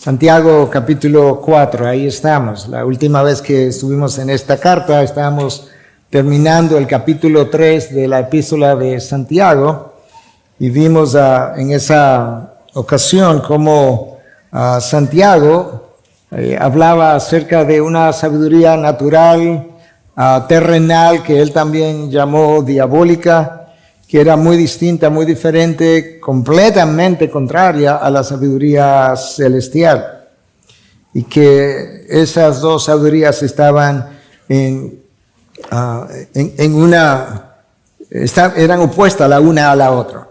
Santiago capítulo 4, ahí estamos. La última vez que estuvimos en esta carta, estábamos terminando el capítulo 3 de la epístola de Santiago y vimos en esa ocasión cómo Santiago hablaba acerca de una sabiduría natural, terrenal, que él también llamó diabólica, que era muy distinta, muy diferente, completamente contraria a la sabiduría celestial. Y que esas dos sabidurías estaban eran opuestas la una a la otra.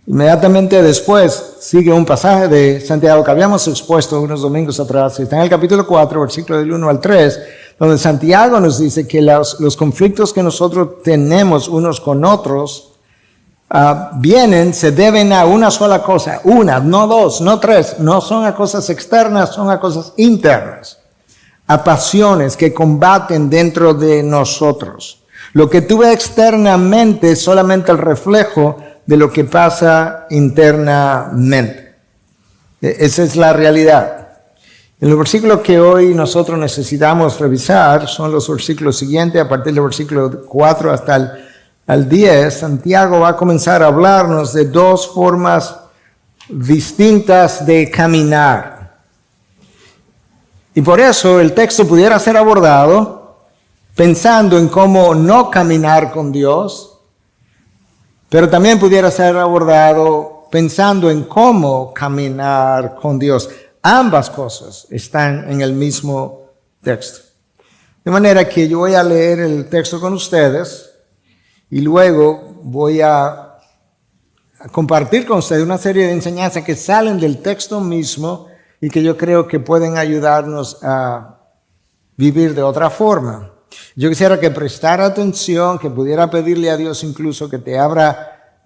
Inmediatamente después sigue un pasaje de Santiago que habíamos expuesto unos domingos atrás. Está en el capítulo 4, versículo del 1 al 3, donde Santiago nos dice que los conflictos que nosotros tenemos unos con otros se deben a una sola cosa, no dos, no tres, no son a cosas externas, son a cosas internas, a pasiones que combaten dentro de nosotros. Lo que tú ves externamente es solamente el reflejo de lo que pasa internamente. Esa es la realidad. El versículo que hoy nosotros necesitamos revisar son los versículos siguientes, a partir del versículo 4 hasta el 10. Santiago va a comenzar a hablarnos de dos formas distintas de caminar. Y por eso el texto pudiera ser abordado pensando en cómo no caminar con Dios, pero también pudiera ser abordado pensando en cómo caminar con Dios. Ambas cosas están en el mismo texto. De manera que yo voy a leer el texto con ustedes y luego voy a compartir con ustedes una serie de enseñanzas que salen del texto mismo y que yo creo que pueden ayudarnos a vivir de otra forma. Yo quisiera que prestara atención, que pudiera pedirle a Dios incluso que te abra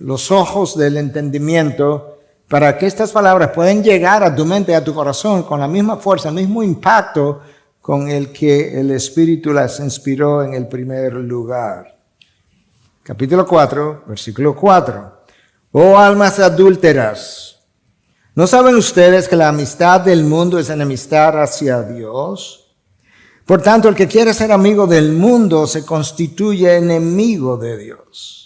los ojos del entendimiento para que estas palabras puedan llegar a tu mente y a tu corazón con la misma fuerza, el mismo impacto con el que el Espíritu las inspiró en el primer lugar. Capítulo 4, versículo 4. Oh almas adúlteras, ¿no saben ustedes que la amistad del mundo es enemistad hacia Dios? Por tanto, el que quiere ser amigo del mundo se constituye enemigo de Dios.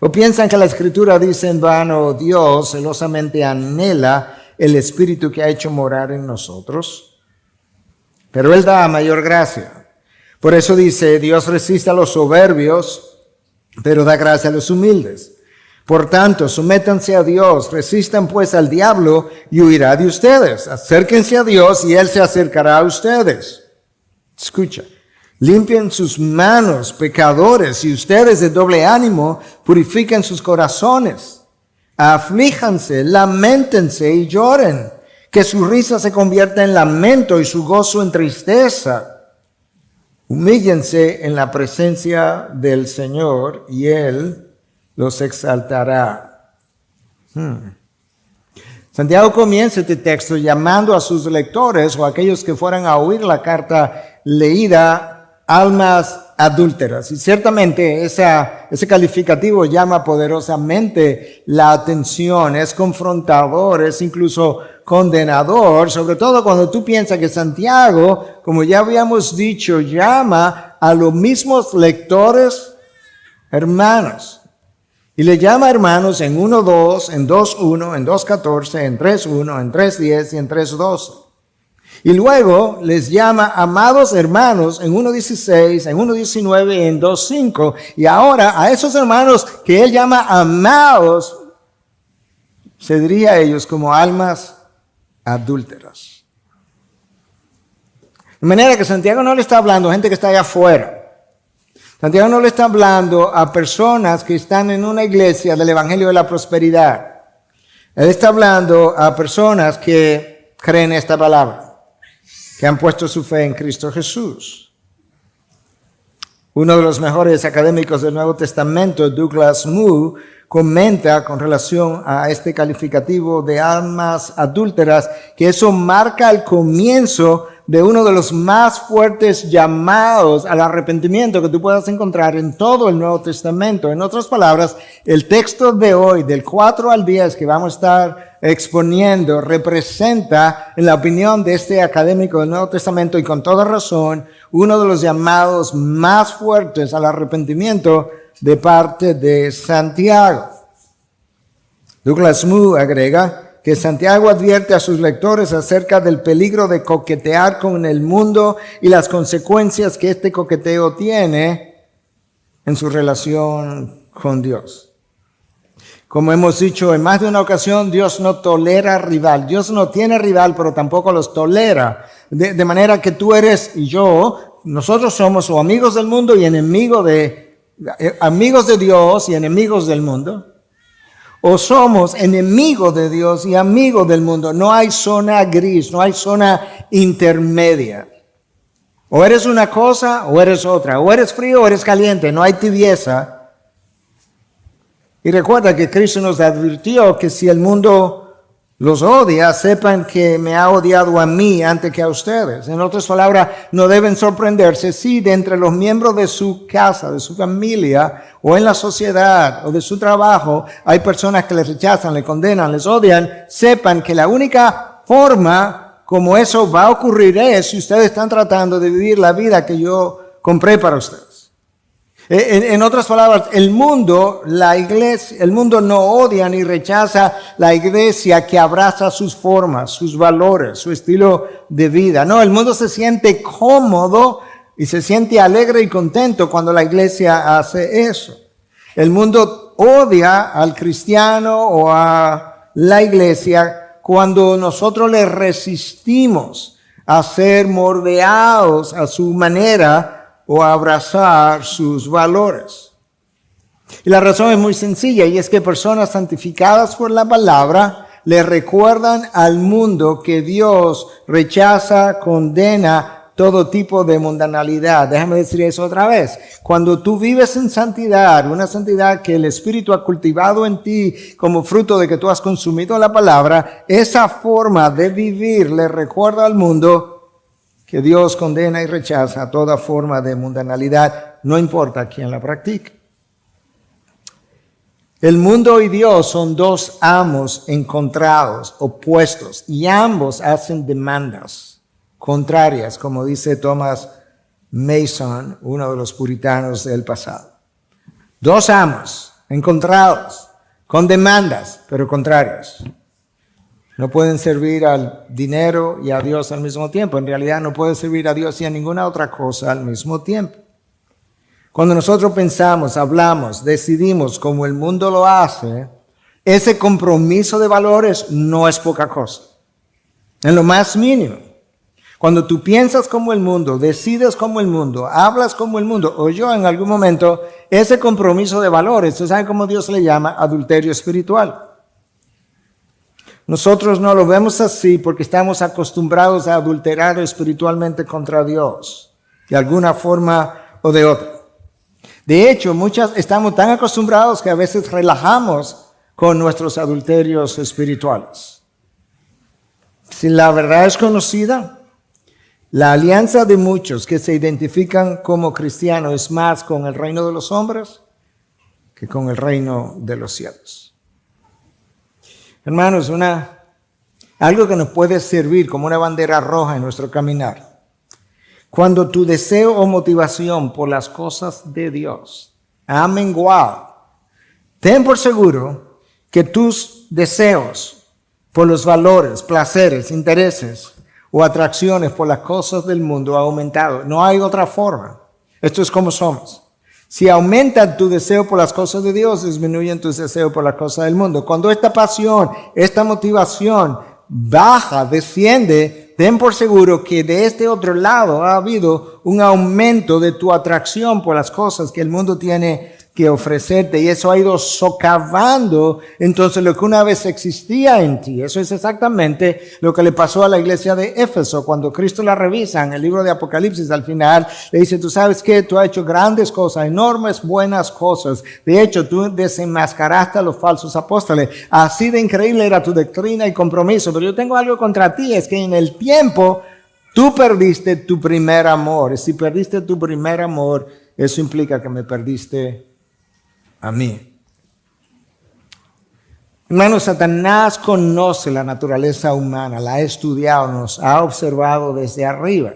¿O piensan que la Escritura dice en vano, Dios celosamente anhela el Espíritu que ha hecho morar en nosotros? Pero Él da mayor gracia. Por eso dice, Dios resiste a los soberbios, pero da gracia a los humildes. Por tanto, sométanse a Dios, resistan pues al diablo y huirá de ustedes. Acérquense a Dios y Él se acercará a ustedes. Escucha. Limpien sus manos, pecadores, y ustedes de doble ánimo purifiquen sus corazones. Aflíjanse, lamentense y lloren. Que su risa se convierta en lamento y su gozo en tristeza. Humíllense en la presencia del Señor y Él los exaltará. Santiago comienza este texto llamando a sus lectores o a aquellos que fueran a oír la carta leída almas adúlteras. Y ciertamente ese calificativo llama poderosamente la atención, es confrontador, es incluso condenador, sobre todo cuando tú piensas que Santiago, como ya habíamos dicho, llama a los mismos lectores hermanos. Y le llama hermanos en 1:2, en 2:1, en 2:14, en 3:1, en 3:10 y en 3:12. Y luego les llama amados hermanos en 1:16, en 1:19 y en 2:5. Y ahora a esos hermanos que él llama amados, se diría a ellos como almas adúlteras. De manera que Santiago no le está hablando a gente que está allá afuera. Santiago no le está hablando a personas que están en una iglesia del Evangelio de la Prosperidad. Él está hablando a personas que creen esta palabra, que han puesto su fe en Cristo Jesús. Uno de los mejores académicos del Nuevo Testamento, Douglas Moo, comenta con relación a este calificativo de almas adúlteras que eso marca el comienzo de uno de los más fuertes llamados al arrepentimiento que tú puedas encontrar en todo el Nuevo Testamento. En otras palabras, el texto de hoy, del 4 al 10, que vamos a estar exponiendo, representa, en la opinión de este académico del Nuevo Testamento, y con toda razón, uno de los llamados más fuertes al arrepentimiento de parte de Santiago. Douglas Moo agrega que Santiago advierte a sus lectores acerca del peligro de coquetear con el mundo y las consecuencias que este coqueteo tiene en su relación con Dios. Como hemos dicho en más de una ocasión, Dios no tolera rival. Dios no tiene rival, pero tampoco los tolera. De manera que tú eres y yo, nosotros somos o amigos del mundo y amigos de Dios y enemigos del mundo. O somos enemigos de Dios y amigos del mundo. No hay zona gris, no hay zona intermedia. O eres una cosa o eres otra. O eres frío o eres caliente. No hay tibieza. Y recuerda que Cristo nos advirtió que si el mundo los odia, sepan que me ha odiado a mí antes que a ustedes. En otras palabras, no deben sorprenderse si de entre los miembros de su casa, de su familia, o en la sociedad, o de su trabajo, hay personas que les rechazan, les condenan, les odian. Sepan que la única forma como eso va a ocurrir es si ustedes están tratando de vivir la vida que yo compré para ustedes. En otras palabras, el mundo, la iglesia, el mundo no odia ni rechaza la iglesia que abraza sus formas, sus valores, su estilo de vida. No, el mundo se siente cómodo y se siente alegre y contento cuando la iglesia hace eso. El mundo odia al cristiano o a la iglesia cuando nosotros le resistimos a ser moldeados a su manera o a abrazar sus valores. Y la razón es muy sencilla, y es que personas santificadas por la palabra le recuerdan al mundo que Dios rechaza, condena todo tipo de mundanalidad. Déjame decir eso otra vez. Cuando tú vives en santidad, una santidad que el Espíritu ha cultivado en ti como fruto de que tú has consumido la palabra, esa forma de vivir le recuerda al mundo que Dios condena y rechaza toda forma de mundanalidad, no importa quién la practique. El mundo y Dios son dos amos encontrados, opuestos, y ambos hacen demandas contrarias, como dice Thomas Mason, uno de los puritanos del pasado. Dos amos encontrados, con demandas, pero contrarias. No pueden servir al dinero y a Dios al mismo tiempo. En realidad no pueden servir a Dios y a ninguna otra cosa al mismo tiempo. Cuando nosotros pensamos, hablamos, decidimos como el mundo lo hace, ese compromiso de valores no es poca cosa. En lo más mínimo. Cuando tú piensas como el mundo, decides como el mundo, hablas como el mundo, o yo en algún momento, ese compromiso de valores, ¿tú sabes cómo Dios le llama? Adulterio espiritual. Nosotros no lo vemos así porque estamos acostumbrados a adulterar espiritualmente contra Dios, de alguna forma o de otra. De hecho, estamos tan acostumbrados que a veces relajamos con nuestros adulterios espirituales. Si la verdad es conocida, la alianza de muchos que se identifican como cristianos es más con el reino de los hombres que con el reino de los cielos. Hermanos, algo que nos puede servir como una bandera roja en nuestro caminar. Cuando tu deseo o motivación por las cosas de Dios ha menguado, ten por seguro que tus deseos por los valores, placeres, intereses o atracciones por las cosas del mundo ha aumentado. No hay otra forma. Esto es como somos. Si aumenta tu deseo por las cosas de Dios, disminuyen tus deseos por las cosas del mundo. Cuando esta pasión, esta motivación baja, desciende, ten por seguro que de este otro lado ha habido un aumento de tu atracción por las cosas que el mundo tiene que ofrecerte, y eso ha ido socavando entonces lo que una vez existía en ti. Eso es exactamente lo que le pasó a la iglesia de Éfeso cuando Cristo la revisa en el libro de Apocalipsis. Al final le dice: tú sabes que tú has hecho grandes cosas, enormes buenas cosas. De hecho, tú desenmascaraste a los falsos apóstoles. Así de increíble era tu doctrina y compromiso. Pero yo tengo algo contra ti, es que en el tiempo tú perdiste tu primer amor. Y si perdiste tu primer amor, eso implica que me perdiste a mí. Hermano, Satanás conoce la naturaleza humana, la ha estudiado, nos ha observado desde arriba.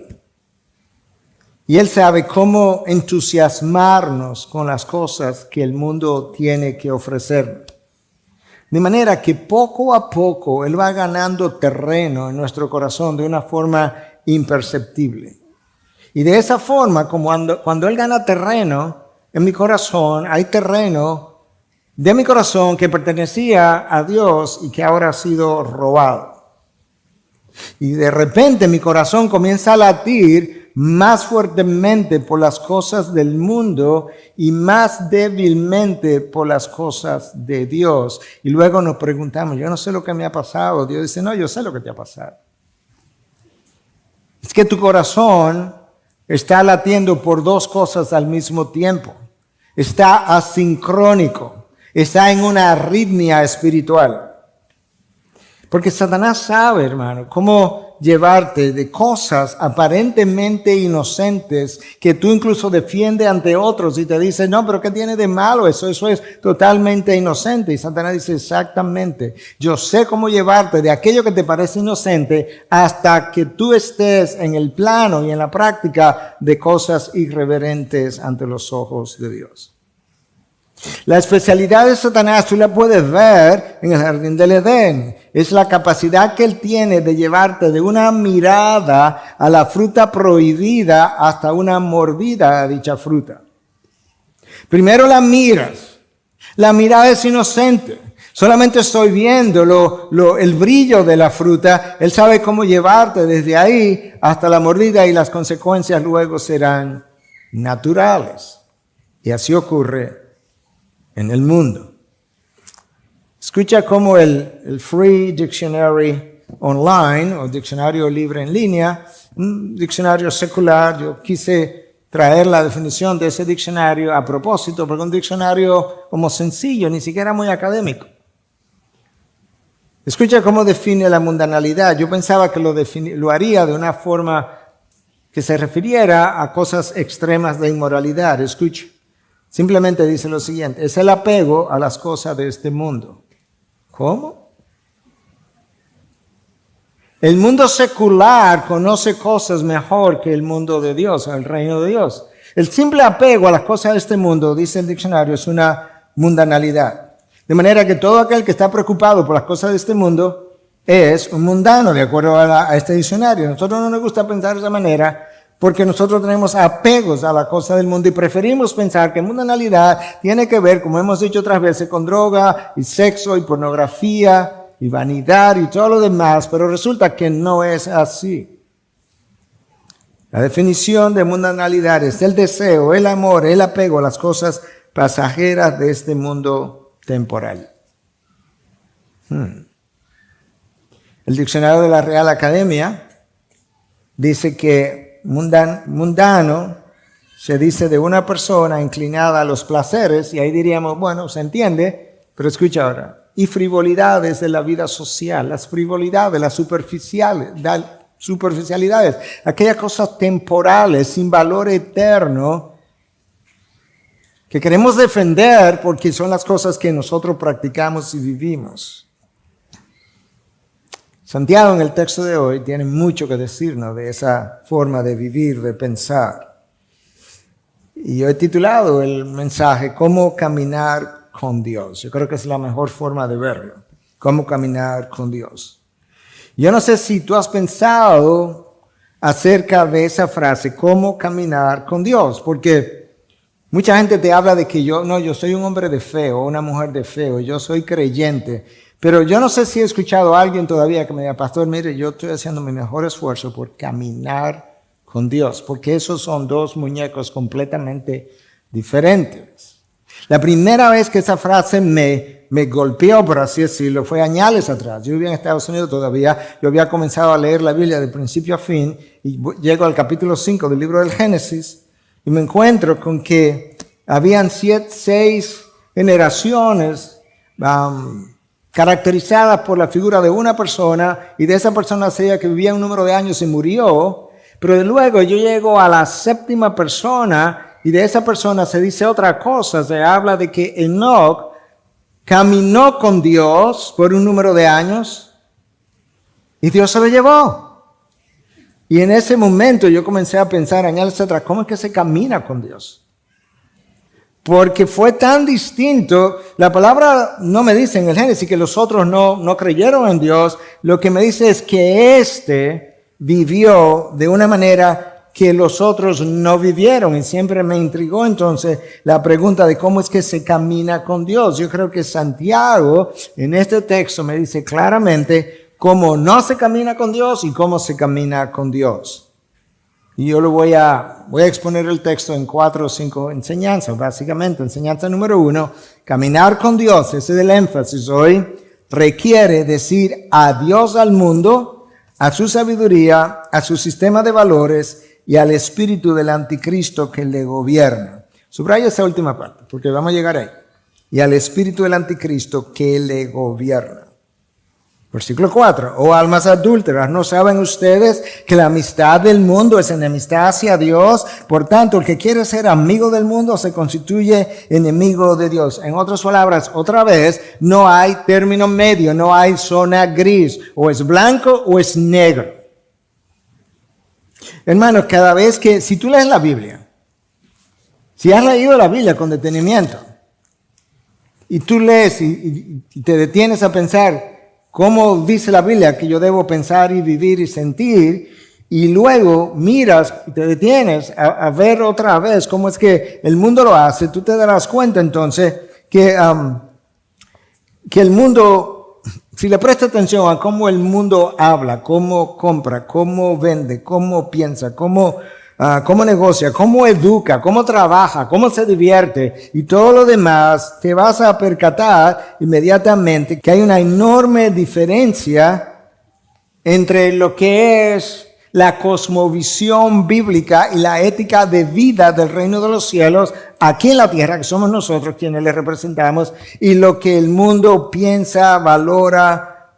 Y él sabe cómo entusiasmarnos con las cosas que el mundo tiene que ofrecernos. De manera que poco a poco él va ganando terreno en nuestro corazón de una forma imperceptible. Y de esa forma, como cuando él gana terreno en mi corazón, hay terreno de mi corazón que pertenecía a Dios y que ahora ha sido robado. Y de repente mi corazón comienza a latir más fuertemente por las cosas del mundo y más débilmente por las cosas de Dios. Y luego nos preguntamos, yo no sé lo que me ha pasado. Dios dice, no, yo sé lo que te ha pasado. Es que tu corazón está latiendo por dos cosas al mismo tiempo. Está asincrónico. Está en una arritmia espiritual. Porque Satanás sabe, hermano, cómo llevarte de cosas aparentemente inocentes que tú incluso defiendes ante otros y te dice, no, pero ¿qué tiene de malo eso? Eso es totalmente inocente. Y Satanás dice, exactamente, yo sé cómo llevarte de aquello que te parece inocente hasta que tú estés en el plano y en la práctica de cosas irreverentes ante los ojos de Dios. La especialidad de Satanás tú la puedes ver en el jardín del Edén. Es la capacidad que él tiene de llevarte de una mirada a la fruta prohibida hasta una mordida a dicha fruta. Primero la miras. La mirada es inocente. Solamente estoy viendo el brillo de la fruta. Él sabe cómo llevarte desde ahí hasta la mordida y las consecuencias luego serán naturales. Y así ocurre en el mundo. Escucha cómo el Free Dictionary Online o diccionario libre en línea, un diccionario secular, yo quise traer la definición de ese diccionario a propósito, porque un diccionario como sencillo, ni siquiera muy académico. Escucha cómo define la mundanalidad. Yo pensaba que lo haría de una forma que se refiriera a cosas extremas de inmoralidad. Escucha. Simplemente dice lo siguiente, es el apego a las cosas de este mundo. ¿Cómo? El mundo secular conoce cosas mejor que el mundo de Dios, el reino de Dios. El simple apego a las cosas de este mundo, dice el diccionario, es una mundanalidad. De manera que todo aquel que está preocupado por las cosas de este mundo es un mundano, de acuerdo a este diccionario. A nosotros no nos gusta pensar de esa manera, porque nosotros tenemos apegos a la cosa del mundo y preferimos pensar que mundanalidad tiene que ver, como hemos dicho otras veces, con droga y sexo y pornografía y vanidad y todo lo demás, pero resulta que no es así. La definición de mundanalidad es el deseo, el amor, el apego a las cosas pasajeras de este mundo temporal. El diccionario de la Real Academia dice que mundano se dice de una persona inclinada a los placeres, y ahí diríamos, bueno, se entiende, pero escucha ahora, y frivolidades de la vida social, las frivolidades, las superficialidades, aquellas cosas temporales, sin valor eterno, que queremos defender porque son las cosas que nosotros practicamos y vivimos. Santiago en el texto de hoy tiene mucho que decirnos de esa forma de vivir, de pensar. Y yo he titulado el mensaje, ¿Cómo caminar con Dios? Yo creo que es la mejor forma de verlo, cómo caminar con Dios. Yo no sé si tú has pensado acerca de esa frase, ¿cómo caminar con Dios? Porque mucha gente te habla de que yo soy un hombre de fe o una mujer de fe o yo soy creyente. Pero yo no sé si he escuchado a alguien todavía que me diga, pastor, mire, yo estoy haciendo mi mejor esfuerzo por caminar con Dios, porque esos son dos muñecos completamente diferentes. La primera vez que esa frase me golpeó, por así decirlo, fue años atrás. Yo vivía en Estados Unidos todavía, yo había comenzado a leer la Biblia de principio a fin, y llego al capítulo 5 del libro del Génesis, y me encuentro con que habían 6 generaciones, caracterizadas por la figura de una persona, y de esa persona se decía que vivía un número de años y murió, pero luego yo llego a la 7ª persona y de esa persona se dice otra cosa, se habla de que Enoch caminó con Dios por un número de años y Dios se lo llevó. Y en ese momento yo comencé a pensar, años atrás, ¿cómo es que se camina con Dios? Porque fue tan distinto. La palabra no me dice en el Génesis que los otros no creyeron en Dios. Lo que me dice es que éste vivió de una manera que los otros no vivieron. Y siempre me intrigó entonces la pregunta de cómo es que se camina con Dios. Yo creo que Santiago en este texto me dice claramente cómo no se camina con Dios y cómo se camina con Dios. Y yo lo voy a exponer el texto en 4 o 5 enseñanzas, básicamente. Enseñanza número 1, caminar con Dios, ese es el énfasis hoy, requiere decir adiós al mundo, a su sabiduría, a su sistema de valores y al espíritu del anticristo que le gobierna. Subraya esa última parte, porque vamos a llegar ahí. Y al espíritu del anticristo que le gobierna. Versículo 4, oh almas adúlteras, ¿no saben ustedes que la amistad del mundo es enemistad hacia Dios? Por tanto, el que quiere ser amigo del mundo se constituye enemigo de Dios. En otras palabras, otra vez, no hay término medio, no hay zona gris, o es blanco o es negro. Hermanos, cada vez que, si tú lees la Biblia, si has leído la Biblia con detenimiento, y tú lees y te detienes a pensar, ¿cómo dice la Biblia que yo debo pensar y vivir y sentir? Y luego miras y te detienes a ver otra vez cómo es que el mundo lo hace. Tú te darás cuenta entonces que el mundo, si le prestas atención a cómo el mundo habla, cómo compra, cómo vende, cómo piensa, cómo negocia, cómo educa, cómo trabaja, cómo se divierte y todo lo demás, te vas a percatar inmediatamente que hay una enorme diferencia entre lo que es la cosmovisión bíblica y la ética de vida del reino de los cielos aquí en la tierra, que somos nosotros quienes le representamos, y lo que el mundo piensa, valora,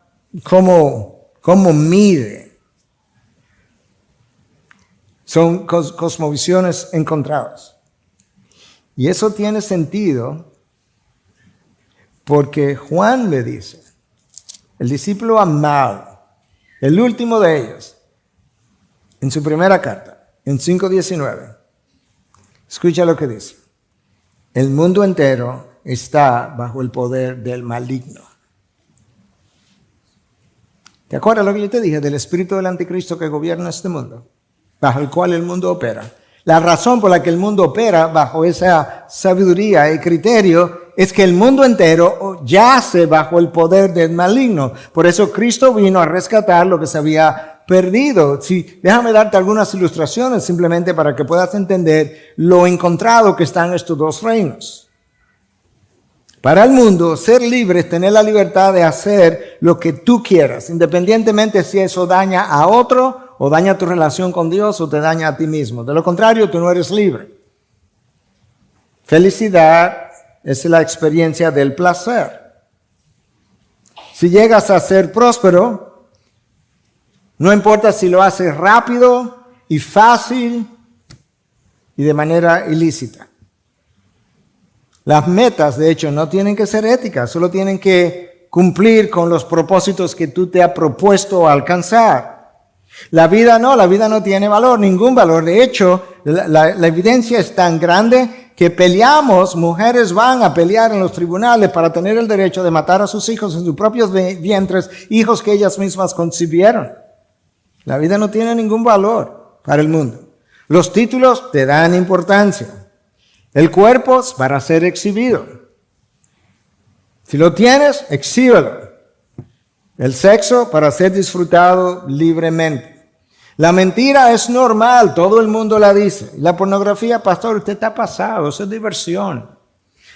cómo mide. Son cosmovisiones encontradas. Y eso tiene sentido porque Juan le dice, el discípulo amado, el último de ellos, en su primera carta, en 5:19, escucha lo que dice. El mundo entero está bajo el poder del maligno. ¿Te acuerdas lo que yo te dije del espíritu del anticristo que gobierna este mundo? Bajo el cual el mundo opera. La razón por la que el mundo opera bajo esa sabiduría y criterio es que el mundo entero yace bajo el poder del maligno. Por eso Cristo vino a rescatar lo que se había perdido. Déjame darte algunas ilustraciones simplemente para que puedas entender lo encontrado que están estos dos reinos. Para el mundo, ser libre es tener la libertad de hacer lo que tú quieras, independientemente si eso daña a otro o daña tu relación con Dios o te daña a ti mismo. De lo contrario, tú no eres libre. Felicidad es la experiencia del placer. Si llegas a ser próspero, no importa si lo haces rápido y fácil y de manera ilícita. Las metas, de hecho, no tienen que ser éticas, solo tienen que cumplir con los propósitos que tú te has propuesto alcanzar. La vida no tiene valor, ningún valor. De hecho, la evidencia es tan grande que peleamos, mujeres van a pelear en los tribunales para tener el derecho de matar a sus hijos en sus propios vientres, hijos que ellas mismas concibieron. La vida no tiene ningún valor para el mundo. Los títulos te dan importancia. El cuerpo es para ser exhibido. Si lo tienes, exhíbelo. El sexo para ser disfrutado libremente. La mentira es normal, todo el mundo la dice. La pornografía, pastor, usted está pasado, eso es diversión.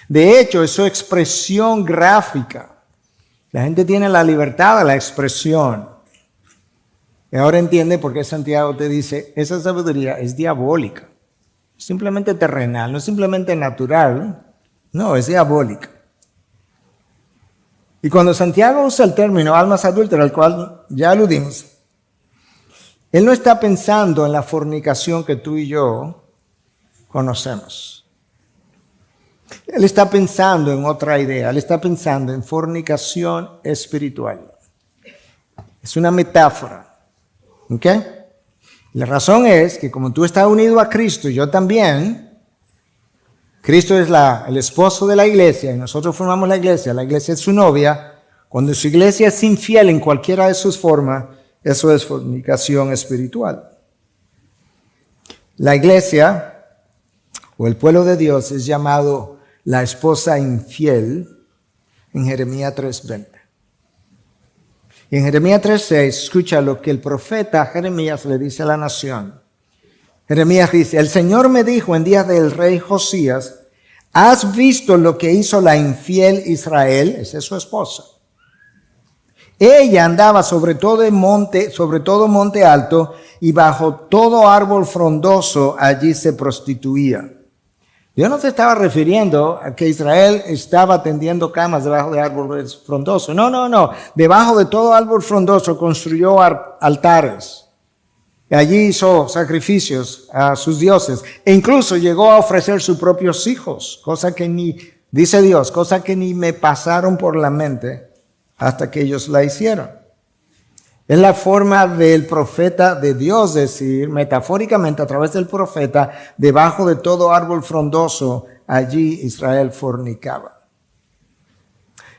De hecho, eso es expresión gráfica. La gente tiene la libertad de la expresión. Y ahora entiende por qué Santiago te dice, esa sabiduría es diabólica. Simplemente terrenal, no simplemente natural, no, es diabólica. Y cuando Santiago usa el término almas adúlteras, al cual ya aludimos, él no está pensando en la fornicación que tú y yo conocemos. Él está pensando en otra idea, él está pensando en fornicación espiritual. Es una metáfora. ¿Ok? La razón es que como tú estás unido a Cristo y yo también, Cristo es el esposo de la iglesia y nosotros formamos la iglesia es su novia. Cuando su iglesia es infiel en cualquiera de sus formas, eso es fornicación espiritual. La iglesia o el pueblo de Dios es llamado la esposa infiel en Jeremías 3:20. Y en Jeremías 3:6, escucha lo que el profeta Jeremías le dice a la nación. Jeremías dice, el Señor me dijo en días del rey Josías, ¿has visto lo que hizo la infiel Israel? Esa es su esposa. Ella andaba sobre todo monte alto y bajo todo árbol frondoso allí se prostituía. Dios no se estaba refiriendo a que Israel estaba tendiendo camas debajo de árboles frondosos. No. Debajo de todo árbol frondoso construyó altares. Y allí hizo sacrificios a sus dioses. E incluso llegó a ofrecer sus propios hijos. Cosa que ni me pasaron por la mente hasta que ellos la hicieron. Es la forma del profeta de Dios decir, metafóricamente a través del profeta, debajo de todo árbol frondoso, allí Israel fornicaba.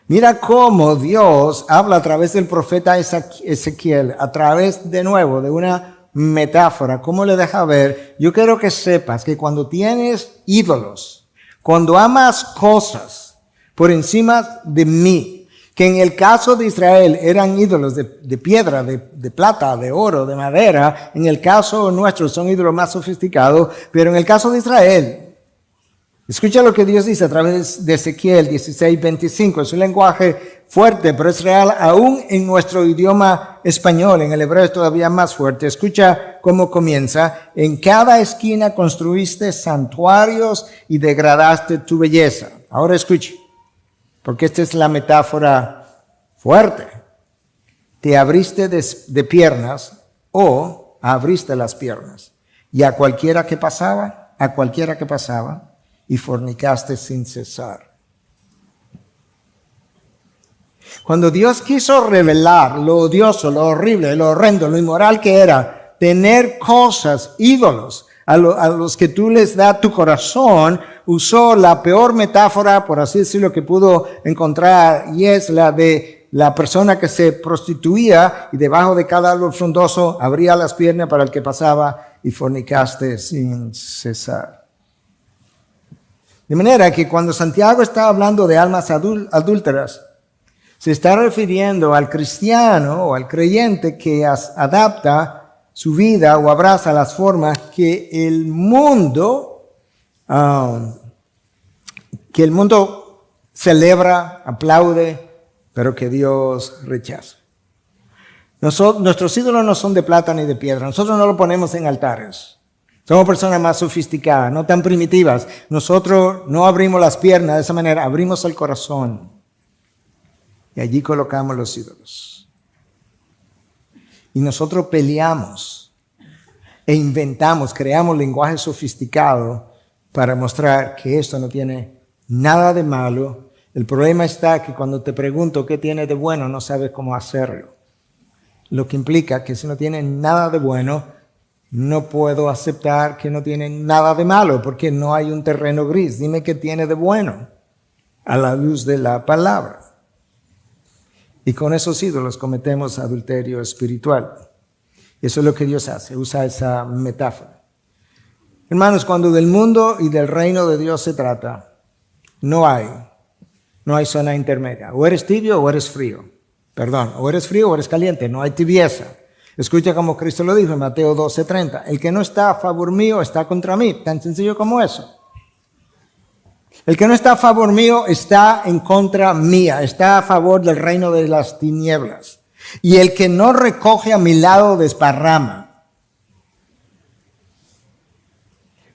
Mira cómo Dios habla a través del profeta Ezequiel, a través de nuevo de una metáfora, cómo le deja ver, yo quiero que sepas que cuando tienes ídolos, cuando amas cosas por encima de mí, que en el caso de Israel eran ídolos de piedra, de plata, de oro, de madera. En el caso nuestro son ídolos más sofisticados, pero en el caso de Israel, escucha lo que Dios dice a través de Ezequiel 16:25. Es un lenguaje fuerte, pero es real aún en nuestro idioma español. En el hebreo es todavía más fuerte. Escucha cómo comienza. En cada esquina construiste santuarios y degradaste tu belleza. Ahora escucha. Porque esta es la metáfora fuerte. Te abriste de piernas o abriste las piernas. Y a cualquiera que pasaba, y fornicaste sin cesar. Cuando Dios quiso revelar lo odioso, lo horrible, lo horrendo, lo inmoral que era tener cosas, ídolos, a los que tú les das tu corazón, usó la peor metáfora, por así decirlo, que pudo encontrar, y es la de la persona que se prostituía y debajo de cada árbol frondoso abría las piernas para el que pasaba y fornicaste sin cesar. De manera que cuando Santiago está hablando de almas adúlteras, se está refiriendo al cristiano o al creyente que adapta su vida o abraza las formas que el mundo celebra, aplaude, pero que Dios rechaza. Nuestros ídolos no son de plata ni de piedra. Nosotros no lo ponemos en altares. Somos personas más sofisticadas, no tan primitivas. Nosotros no abrimos las piernas de esa manera, abrimos el corazón. Y allí colocamos los ídolos. Y nosotros peleamos e inventamos, creamos lenguaje sofisticado para mostrar que esto no tiene nada de malo. El problema está que cuando te pregunto qué tiene de bueno, no sabes cómo hacerlo. Lo que implica que si no tiene nada de bueno, no puedo aceptar que no tiene nada de malo, porque no hay un terreno gris. Dime qué tiene de bueno a la luz de la palabra. Y con esos ídolos cometemos adulterio espiritual. Eso es lo que Dios hace, usa esa metáfora. Hermanos, cuando del mundo y del reino de Dios se trata, no hay zona intermedia. O eres tibio o eres frío. O eres frío o eres caliente, no hay tibieza. Escucha como Cristo lo dijo en Mateo 12:30. El que no está a favor mío está contra mí. Tan sencillo como eso. El que no está a favor mío está en contra mía, está a favor del reino de las tinieblas. Y el que no recoge a mi lado desparrama.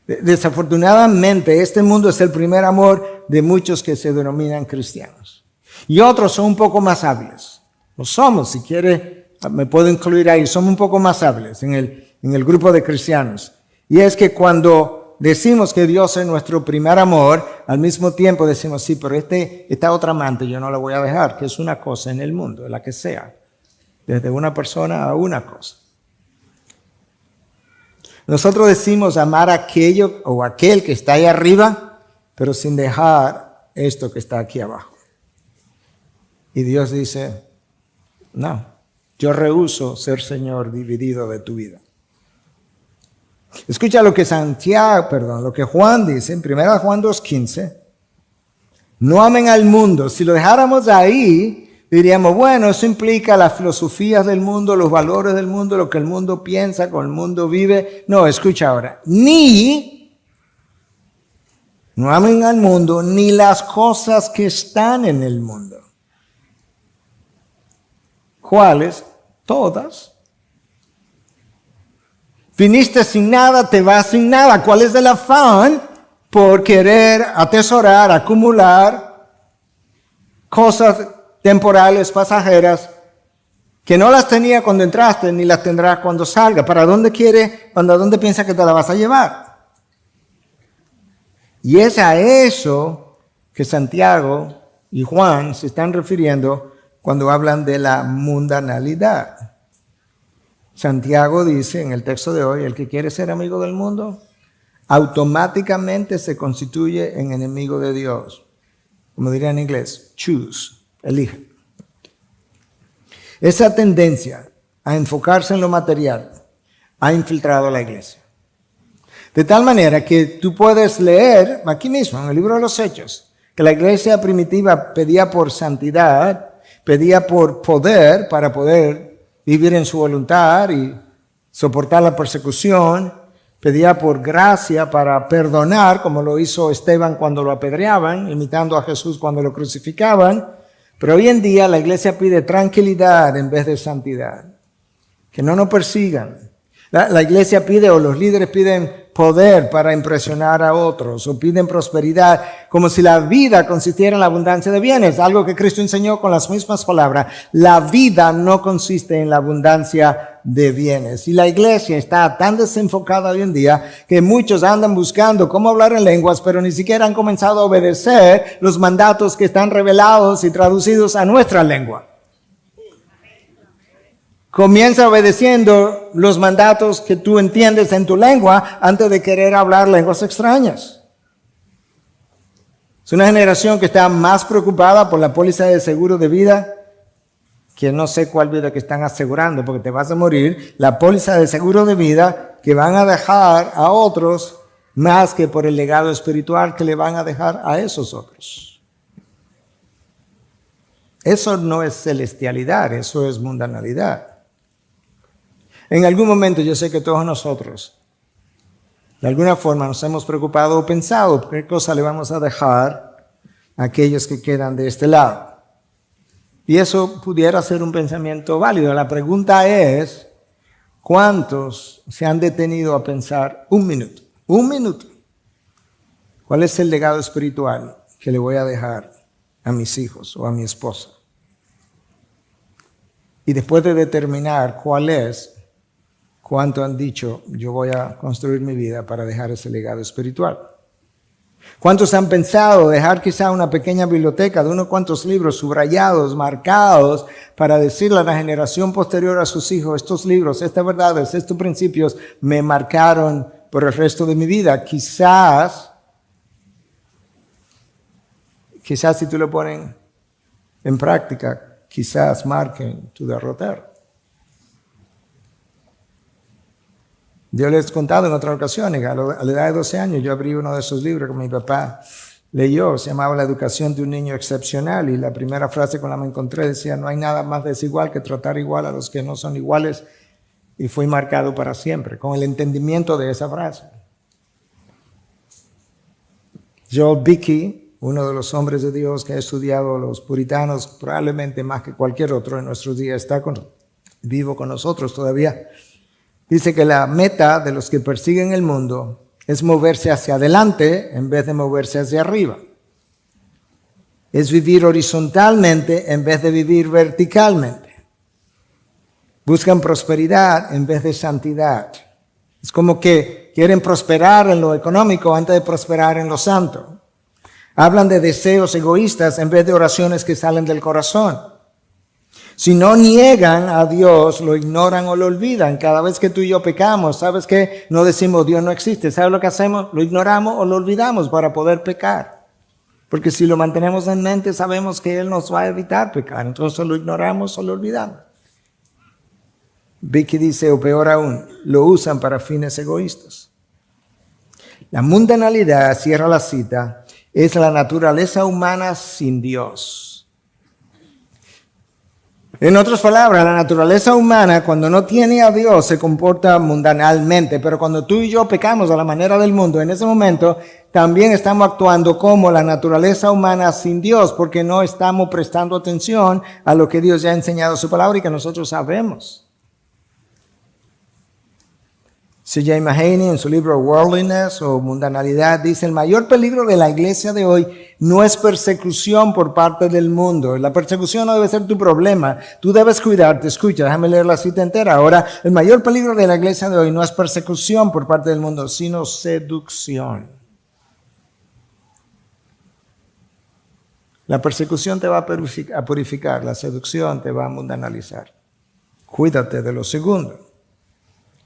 Desafortunadamente, este mundo es el primer amor de muchos que se denominan cristianos. Y otros son un poco más hábiles. Lo somos, si quiere, me puedo incluir ahí. Somos un poco más hábiles en el grupo de cristianos. Y es que cuando decimos que Dios es nuestro primer amor, al mismo tiempo decimos, sí, pero esta otra amante yo no la voy a dejar, que es una cosa en el mundo, la que sea, desde una persona a una cosa. Nosotros decimos amar a aquello o aquel que está ahí arriba, pero sin dejar esto que está aquí abajo. Y Dios dice, no, yo rehúso ser Señor dividido de tu vida. Escucha lo que lo que Juan dice en 1 Juan 2:15. No amen al mundo. Si lo dejáramos ahí, diríamos, bueno, eso implica las filosofías del mundo, los valores del mundo, lo que el mundo piensa, cómo el mundo vive. No, escucha ahora. No amen al mundo, ni las cosas que están en el mundo. ¿Cuáles? Todas. Viniste sin nada, te vas sin nada. ¿Cuál es el afán? Por querer atesorar, acumular cosas temporales, pasajeras, que no las tenía cuando entraste, ni las tendrás cuando salga. ¿Para dónde piensa que te la vas a llevar? Y es a eso que Santiago y Juan se están refiriendo cuando hablan de la mundanalidad. Santiago dice en el texto de hoy, el que quiere ser amigo del mundo, automáticamente se constituye en enemigo de Dios. Como diría en inglés, choose, elige. Esa tendencia a enfocarse en lo material ha infiltrado a la iglesia. De tal manera que tú puedes leer aquí mismo, en el libro de los Hechos, que la iglesia primitiva pedía por santidad, pedía por poder para poder vivir en su voluntad y soportar la persecución, pedía por gracia para perdonar, como lo hizo Esteban cuando lo apedreaban, imitando a Jesús cuando lo crucificaban. Pero hoy en día la iglesia pide tranquilidad en vez de santidad, que no nos persigan. La iglesia pide, o los líderes piden poder para impresionar a otros, o piden prosperidad, como si la vida consistiera en la abundancia de bienes, algo que Cristo enseñó con las mismas palabras. La vida no consiste en la abundancia de bienes. Y la iglesia está tan desenfocada hoy en día que muchos andan buscando cómo hablar en lenguas, pero ni siquiera han comenzado a obedecer los mandatos que están revelados y traducidos a nuestra lengua. Comienza obedeciendo los mandatos que tú entiendes en tu lengua antes de querer hablar lenguas extrañas. Es una generación que está más preocupada por la póliza de seguro de vida, que no sé cuál vida que están asegurando porque te vas a morir, la póliza de seguro de vida que van a dejar a otros más que por el legado espiritual que le van a dejar a esos otros. Eso no es celestialidad, eso es mundanalidad. En algún momento yo sé que todos nosotros, de alguna forma, nos hemos preocupado o pensado qué cosa le vamos a dejar a aquellos que quedan de este lado. Y eso pudiera ser un pensamiento válido. La pregunta es, ¿cuántos se han detenido a pensar un minuto? Un minuto. ¿Cuál es el legado espiritual que le voy a dejar a mis hijos o a mi esposa? Y después de determinar cuál es, ¿cuánto han dicho, yo voy a construir mi vida para dejar ese legado espiritual? ¿Cuántos han pensado dejar quizá una pequeña biblioteca de unos cuantos libros subrayados, marcados, para decirle a la generación posterior a sus hijos, estos libros, estas verdades, estos principios me marcaron por el resto de mi vida? Quizás si tú lo pones en práctica, quizás marquen tu derrotero. Yo les he contado en otras ocasiones, a la edad de 12 años, yo abrí uno de esos libros que mi papá leyó, se llamaba La educación de un niño excepcional, y la primera frase con la que me encontré decía, no hay nada más desigual que tratar igual a los que no son iguales, y fui marcado para siempre, con el entendimiento de esa frase. Joel Beeke, uno de los hombres de Dios que ha estudiado a los puritanos, probablemente más que cualquier otro en nuestros días, está vivo con nosotros todavía. Dice que la meta de los que persiguen el mundo es moverse hacia adelante en vez de moverse hacia arriba. Es vivir horizontalmente en vez de vivir verticalmente. Buscan prosperidad en vez de santidad. Es como que quieren prosperar en lo económico antes de prosperar en lo santo. Hablan de deseos egoístas en vez de oraciones que salen del corazón. Si no niegan a Dios, lo ignoran o lo olvidan. Cada vez que tú y yo pecamos, ¿sabes qué? No decimos Dios no existe. ¿Sabes lo que hacemos? Lo ignoramos o lo olvidamos para poder pecar. Porque si lo mantenemos en mente, sabemos que Él nos va a evitar pecar. Entonces lo ignoramos o lo olvidamos. Vicky dice, o peor aún, lo usan para fines egoístas. La mundanalidad, cierra la cita, es la naturaleza humana sin Dios. En otras palabras, la naturaleza humana cuando no tiene a Dios se comporta mundanalmente, pero cuando tú y yo pecamos a la manera del mundo, en ese momento también estamos actuando como la naturaleza humana sin Dios, porque no estamos prestando atención a lo que Dios ya ha enseñado en su palabra y que nosotros sabemos. C.J. Mahaney en su libro Worldliness o Mundanalidad dice, el mayor peligro de la iglesia de hoy no es persecución por parte del mundo. La persecución no debe ser tu problema. Tú debes cuidarte. Escucha, déjame leer la cita entera. Ahora, el mayor peligro de la iglesia de hoy no es persecución por parte del mundo, sino seducción. La persecución te va a purificar, la seducción te va a mundanalizar. Cuídate de lo segundo.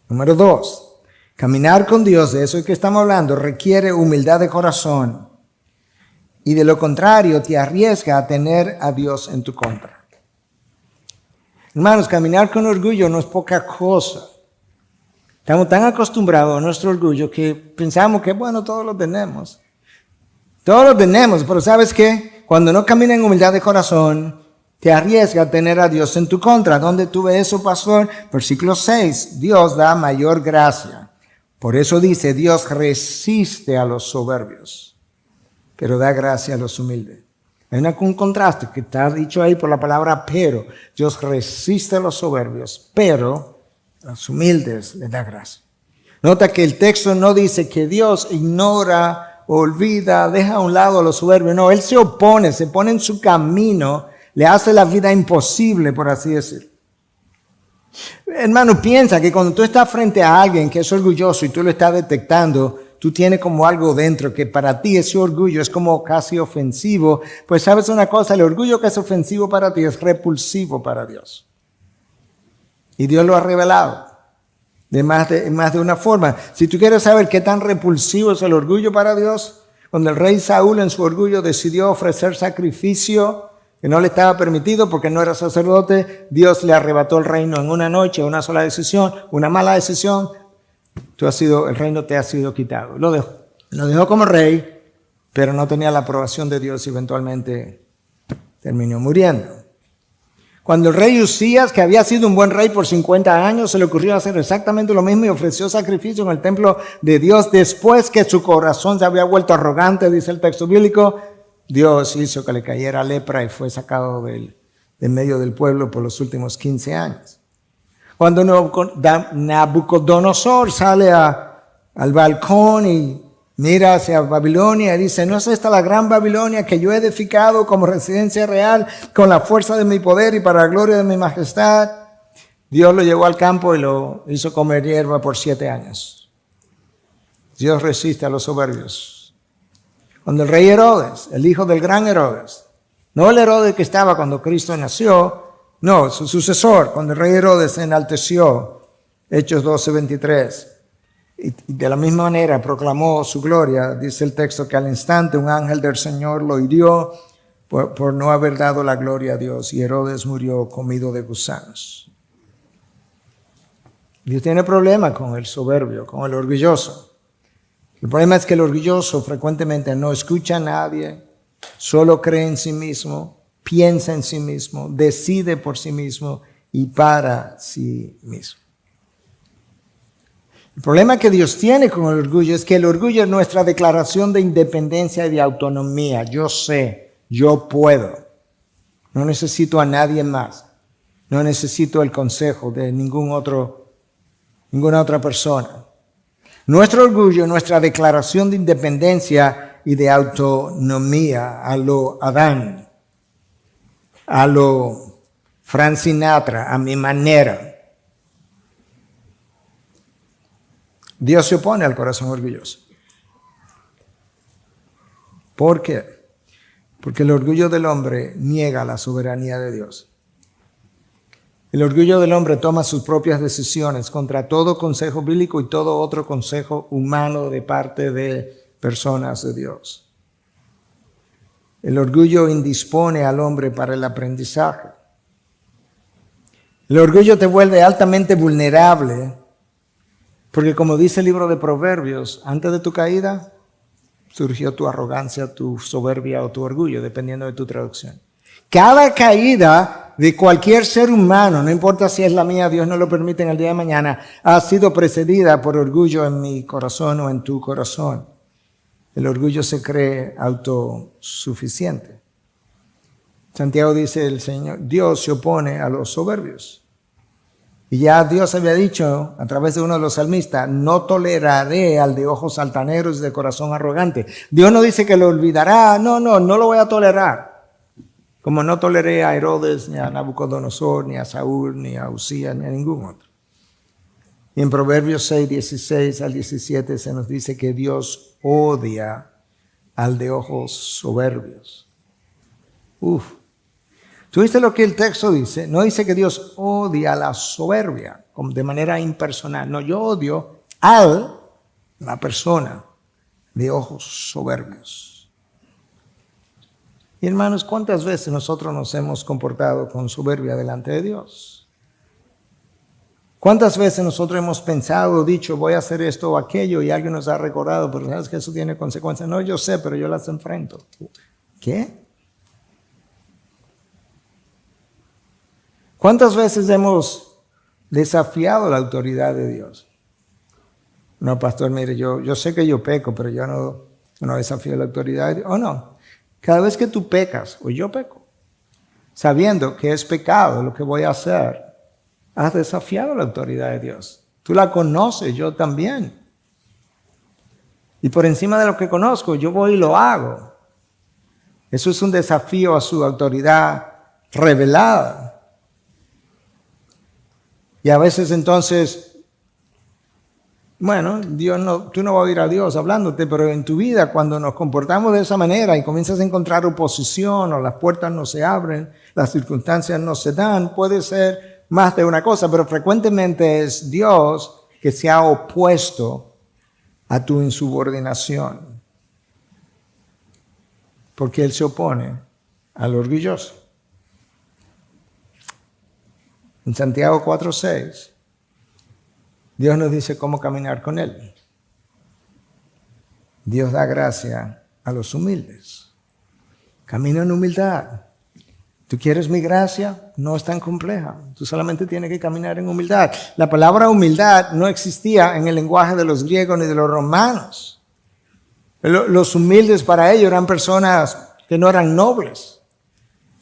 Número 2. Caminar con Dios, de eso es que estamos hablando, requiere humildad de corazón. Y de lo contrario, te arriesga a tener a Dios en tu contra. Hermanos, caminar con orgullo no es poca cosa. Estamos tan acostumbrados a nuestro orgullo que pensamos que, bueno, todos lo tenemos. Todos lo tenemos, pero ¿sabes qué? Cuando no caminas en humildad de corazón, te arriesga a tener a Dios en tu contra. ¿Dónde tú ves eso, pastor? Versículo 6. Dios da mayor gracia. Por eso dice, Dios resiste a los soberbios, pero da gracia a los humildes. Hay un contraste que está dicho ahí por la palabra pero. Dios resiste a los soberbios, pero a los humildes les da gracia. Nota que el texto no dice que Dios ignora, olvida, deja a un lado a los soberbios. No, Él se opone, se pone en su camino, le hace la vida imposible, por así decirlo. Hermano, piensa que cuando tú estás frente a alguien que es orgulloso y tú lo estás detectando, tú tienes como algo dentro que para ti ese orgullo es como casi ofensivo. Pues sabes una cosa, el orgullo que es ofensivo para ti es repulsivo para Dios. Y Dios lo ha revelado de más de una forma. Si tú quieres saber qué tan repulsivo es el orgullo para Dios, cuando el rey Saúl en su orgullo decidió ofrecer sacrificio que no le estaba permitido porque no era sacerdote, Dios le arrebató el reino en una noche, una sola decisión, una mala decisión, el reino te ha sido quitado. Lo dejó como rey, pero no tenía la aprobación de Dios y eventualmente terminó muriendo. Cuando el rey Usías, que había sido un buen rey por 50 años, se le ocurrió hacer exactamente lo mismo y ofreció sacrificio en el templo de Dios después que su corazón se había vuelto arrogante, dice el texto bíblico, Dios hizo que le cayera lepra y fue sacado de medio del pueblo por los últimos 15 años. Cuando Nabucodonosor sale al balcón y mira hacia Babilonia y dice, ¿no es esta la gran Babilonia que yo he edificado como residencia real con la fuerza de mi poder y para la gloria de mi majestad? Dios lo llevó al campo y lo hizo comer hierba por 7 años. Dios resiste a los soberbios. Cuando el rey Herodes, el hijo del gran Herodes, no el Herodes que estaba cuando Cristo nació, no, su sucesor, cuando el rey Herodes se enalteció, Hechos 12:23, y de la misma manera proclamó su gloria, dice el texto que al instante un ángel del Señor lo hirió por no haber dado la gloria a Dios y Herodes murió comido de gusanos. Dios tiene problema con el soberbio, con el orgulloso. El problema es que el orgulloso frecuentemente no escucha a nadie, solo cree en sí mismo, piensa en sí mismo, decide por sí mismo y para sí mismo. El problema que Dios tiene con el orgullo es que el orgullo es nuestra declaración de independencia y de autonomía. Yo sé, yo puedo. No necesito a nadie más. No necesito el consejo de ninguna otra persona. Nuestro orgullo, nuestra declaración de independencia y de autonomía a lo Adán, a lo Frank Sinatra, a mi manera. Dios se opone al corazón orgulloso. ¿Por qué? Porque el orgullo del hombre niega la soberanía de Dios. El orgullo del hombre toma sus propias decisiones contra todo consejo bíblico y todo otro consejo humano de parte de personas de Dios. El orgullo indispone al hombre para el aprendizaje. El orgullo te vuelve altamente vulnerable, porque como dice el libro de Proverbios, antes de tu caída surgió tu arrogancia, tu soberbia o tu orgullo, dependiendo de tu traducción. Cada caída de cualquier ser humano, no importa si es la mía, Dios no lo permite en el día de mañana, ha sido precedida por orgullo en mi corazón o en tu corazón. El orgullo se cree autosuficiente. Santiago dice, el Señor, Dios se opone a los soberbios. Y ya Dios había dicho a través de uno de los salmistas, no toleraré al de ojos altaneros y de corazón arrogante. Dios no dice que lo olvidará, no lo voy a tolerar. Como no toleré a Herodes, ni a Nabucodonosor, ni a Saúl, ni a Usías, ni a ningún otro. Y en Proverbios 6, 16 al 17 se nos dice que Dios odia al de ojos soberbios. ¿Tú viste lo que el texto dice? No dice que Dios odia a la soberbia de manera impersonal. No, yo odio a la persona de ojos soberbios. Y hermanos, ¿cuántas veces nosotros nos hemos comportado con soberbia delante de Dios? ¿Cuántas veces nosotros hemos pensado, dicho, voy a hacer esto o aquello y alguien nos ha recordado, pero sabes que eso tiene consecuencias? No, yo sé, pero yo las enfrento. ¿Qué? ¿Cuántas veces hemos desafiado la autoridad de Dios? No, pastor, mire, yo sé que yo peco, pero yo no desafío la autoridad de Dios. ¿O no? Cada vez que tú pecas, o yo peco, sabiendo que es pecado lo que voy a hacer, has desafiado la autoridad de Dios. Tú la conoces, yo también. Y por encima de lo que conozco, yo voy y lo hago. Eso es un desafío a su autoridad revelada. Y a veces entonces, bueno, tú no vas a oír a Dios hablándote, pero en tu vida cuando nos comportamos de esa manera y comienzas a encontrar oposición o las puertas no se abren, las circunstancias no se dan, puede ser más de una cosa, pero frecuentemente es Dios que se ha opuesto a tu insubordinación, porque Él se opone al orgulloso. En Santiago 4:6, Dios nos dice cómo caminar con Él. Dios da gracia a los humildes. Camina en humildad. ¿Tú quieres mi gracia? No es tan compleja. Tú solamente tienes que caminar en humildad. La palabra humildad no existía en el lenguaje de los griegos ni de los romanos. Los humildes para ellos eran personas que no eran nobles.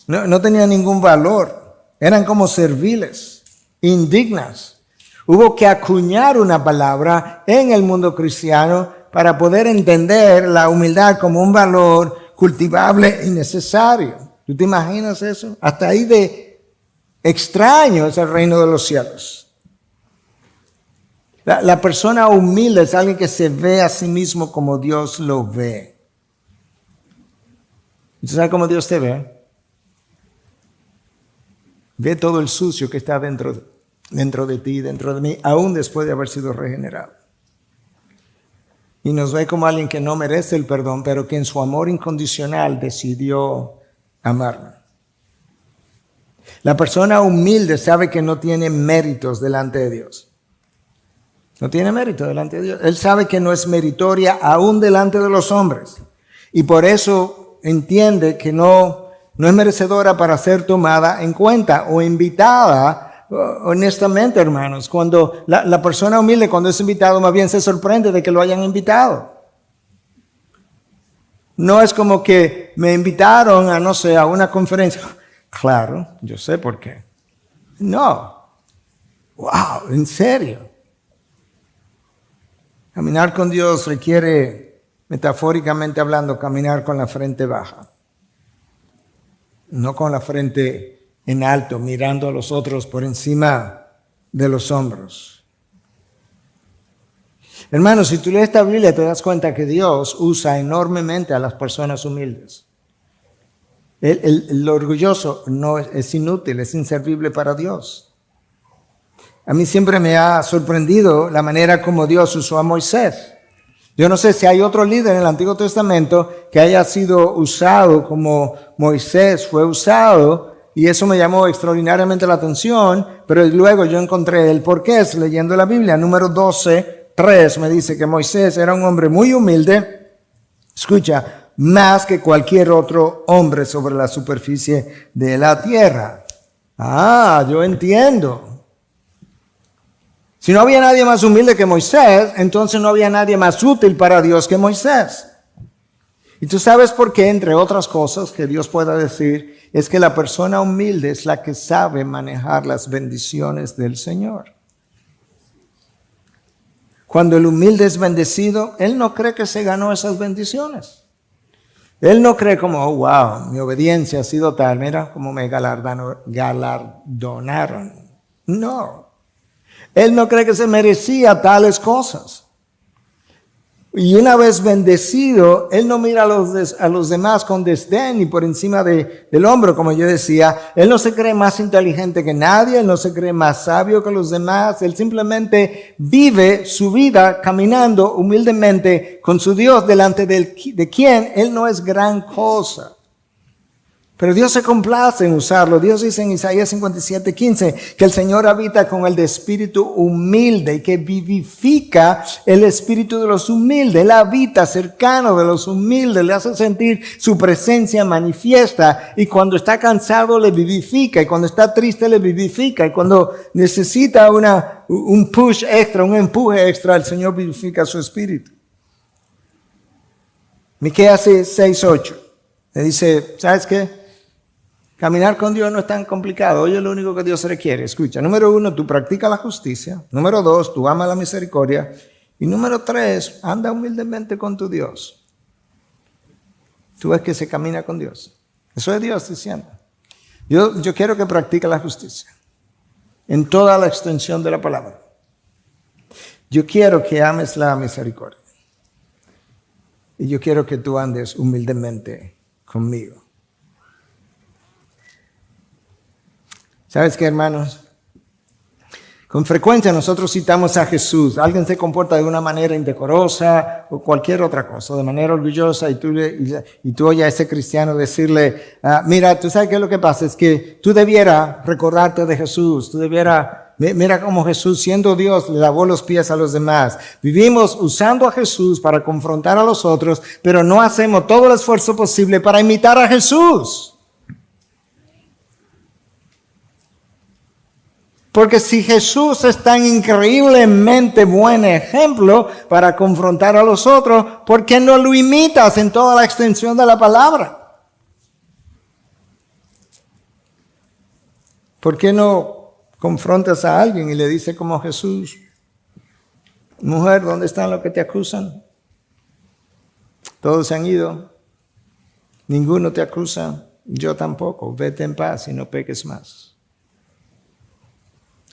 No tenían ningún valor. Eran como serviles, indignas. Hubo que acuñar una palabra en el mundo cristiano para poder entender la humildad como un valor cultivable y necesario. ¿Tú te imaginas eso? Hasta ahí de extraño es el reino de los cielos. La persona humilde es alguien que se ve a sí mismo como Dios lo ve. ¿Tú sabes cómo Dios te ve? Ve todo el sucio que está dentro de ti, dentro de mí, aún después de haber sido regenerado. Y nos ve como alguien que no merece el perdón, pero que en su amor incondicional decidió amarme. La persona humilde sabe que no tiene méritos delante de Dios. No tiene mérito delante de Dios. Él sabe que no es meritoria aún delante de los hombres. Y por eso entiende que no es merecedora para ser tomada en cuenta o invitada. Honestamente, hermanos, cuando la persona humilde, cuando es invitado, más bien se sorprende de que lo hayan invitado. No es como que me invitaron a, no sé, a una conferencia. Claro, yo sé por qué. No. Wow, en serio. Caminar con Dios requiere, metafóricamente hablando, caminar con la frente baja. No con la frente en alto, mirando a los otros por encima de los hombros. Hermanos, si tú lees esta Biblia te das cuenta que Dios usa enormemente a las personas humildes. El orgulloso no es inútil, es inservible para Dios. A mí siempre me ha sorprendido la manera como Dios usó a Moisés. Yo no sé si hay otro líder en el Antiguo Testamento que haya sido usado como Moisés fue usado, y eso me llamó extraordinariamente la atención, pero luego yo encontré el porqué leyendo la Biblia. Número 12:3 me dice que Moisés era un hombre muy humilde, escucha, más que cualquier otro hombre sobre la superficie de la tierra. Yo entiendo. Si no había nadie más humilde que Moisés, entonces no había nadie más útil para Dios que Moisés. Y tú sabes por qué, entre otras cosas que Dios pueda decir, es que la persona humilde es la que sabe manejar las bendiciones del Señor. Cuando el humilde es bendecido, él no cree que se ganó esas bendiciones. Él no cree como, oh, wow, mi obediencia ha sido tal, mira cómo me galardonaron. No. Él no cree que se merecía tales cosas. Y una vez bendecido, él no mira a los demás con desdén y por encima del hombro, como yo decía. Él no se cree más inteligente que nadie, él no se cree más sabio que los demás. Él simplemente vive su vida caminando humildemente con su Dios, delante de quien él no es gran cosa. Pero Dios se complace en usarlo. Dios dice en Isaías 57:15 que el Señor habita con el de espíritu humilde y que vivifica el espíritu de los humildes. Él habita cercano de los humildes, le hace sentir su presencia manifiesta, y cuando está cansado le vivifica, y cuando está triste le vivifica, y cuando necesita un push extra, un empuje extra, el Señor vivifica su espíritu. Miqueas 6:8 le dice, ¿sabes qué? Caminar con Dios no es tan complicado. Oye, lo único que Dios requiere. Escucha, número 1, tú practicas la justicia. Número 2, tú amas la misericordia. Y número 3, anda humildemente con tu Dios. Tú ves que se camina con Dios. Eso es Dios diciendo. Yo quiero que practiques la justicia en toda la extensión de la palabra. Yo quiero que ames la misericordia. Y yo quiero que tú andes humildemente conmigo. ¿Sabes qué, hermanos? Con frecuencia nosotros citamos a Jesús. Alguien se comporta de una manera indecorosa o cualquier otra cosa, de manera orgullosa, y tú oyes a ese cristiano decirle, mira, tú sabes qué es lo que pasa, es que tú debieras recordarte de Jesús, mira cómo Jesús, siendo Dios, le lavó los pies a los demás. Vivimos usando a Jesús para confrontar a los otros, pero no hacemos todo el esfuerzo posible para imitar a Jesús. Porque si Jesús es tan increíblemente buen ejemplo para confrontar a los otros, ¿por qué no lo imitas en toda la extensión de la palabra? ¿Por qué no confrontas a alguien y le dices como Jesús, mujer, ¿dónde están los que te acusan? Todos se han ido, ninguno te acusa, yo tampoco, vete en paz y no peques más.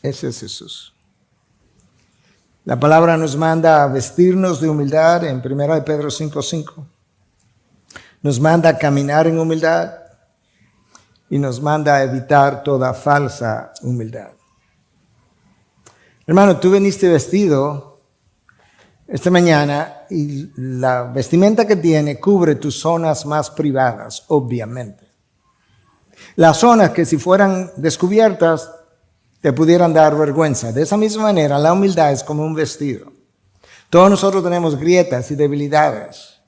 Ese es Jesús. La palabra nos manda a vestirnos de humildad en 1 Pedro 5:5. Nos manda a caminar en humildad y nos manda a evitar toda falsa humildad. Hermano, tú viniste vestido esta mañana y la vestimenta que tiene cubre tus zonas más privadas, obviamente. Las zonas que si fueran descubiertas te pudieran dar vergüenza. De esa misma manera, la humildad es como un vestido. Todos nosotros tenemos grietas y debilidades.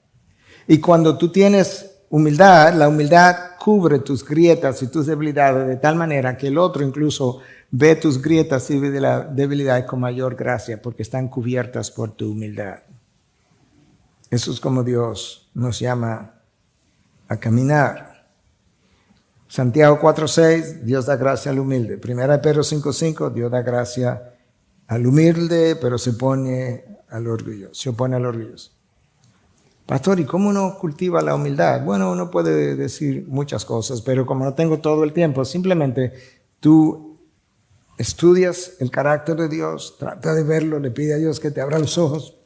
Y cuando tú tienes humildad, la humildad cubre tus grietas y tus debilidades de tal manera que el otro incluso ve tus grietas y debilidades con mayor gracia porque están cubiertas por tu humildad. Eso es como Dios nos llama a caminar. Santiago 4:6, Dios da gracia al humilde. 1 Pedro 5:5, Dios da gracia al humilde, pero se opone al orgulloso. Pastor, ¿y cómo uno cultiva la humildad? Bueno, uno puede decir muchas cosas, pero como no tengo todo el tiempo, simplemente tú estudias el carácter de Dios, trata de verlo, le pide a Dios que te abra los ojos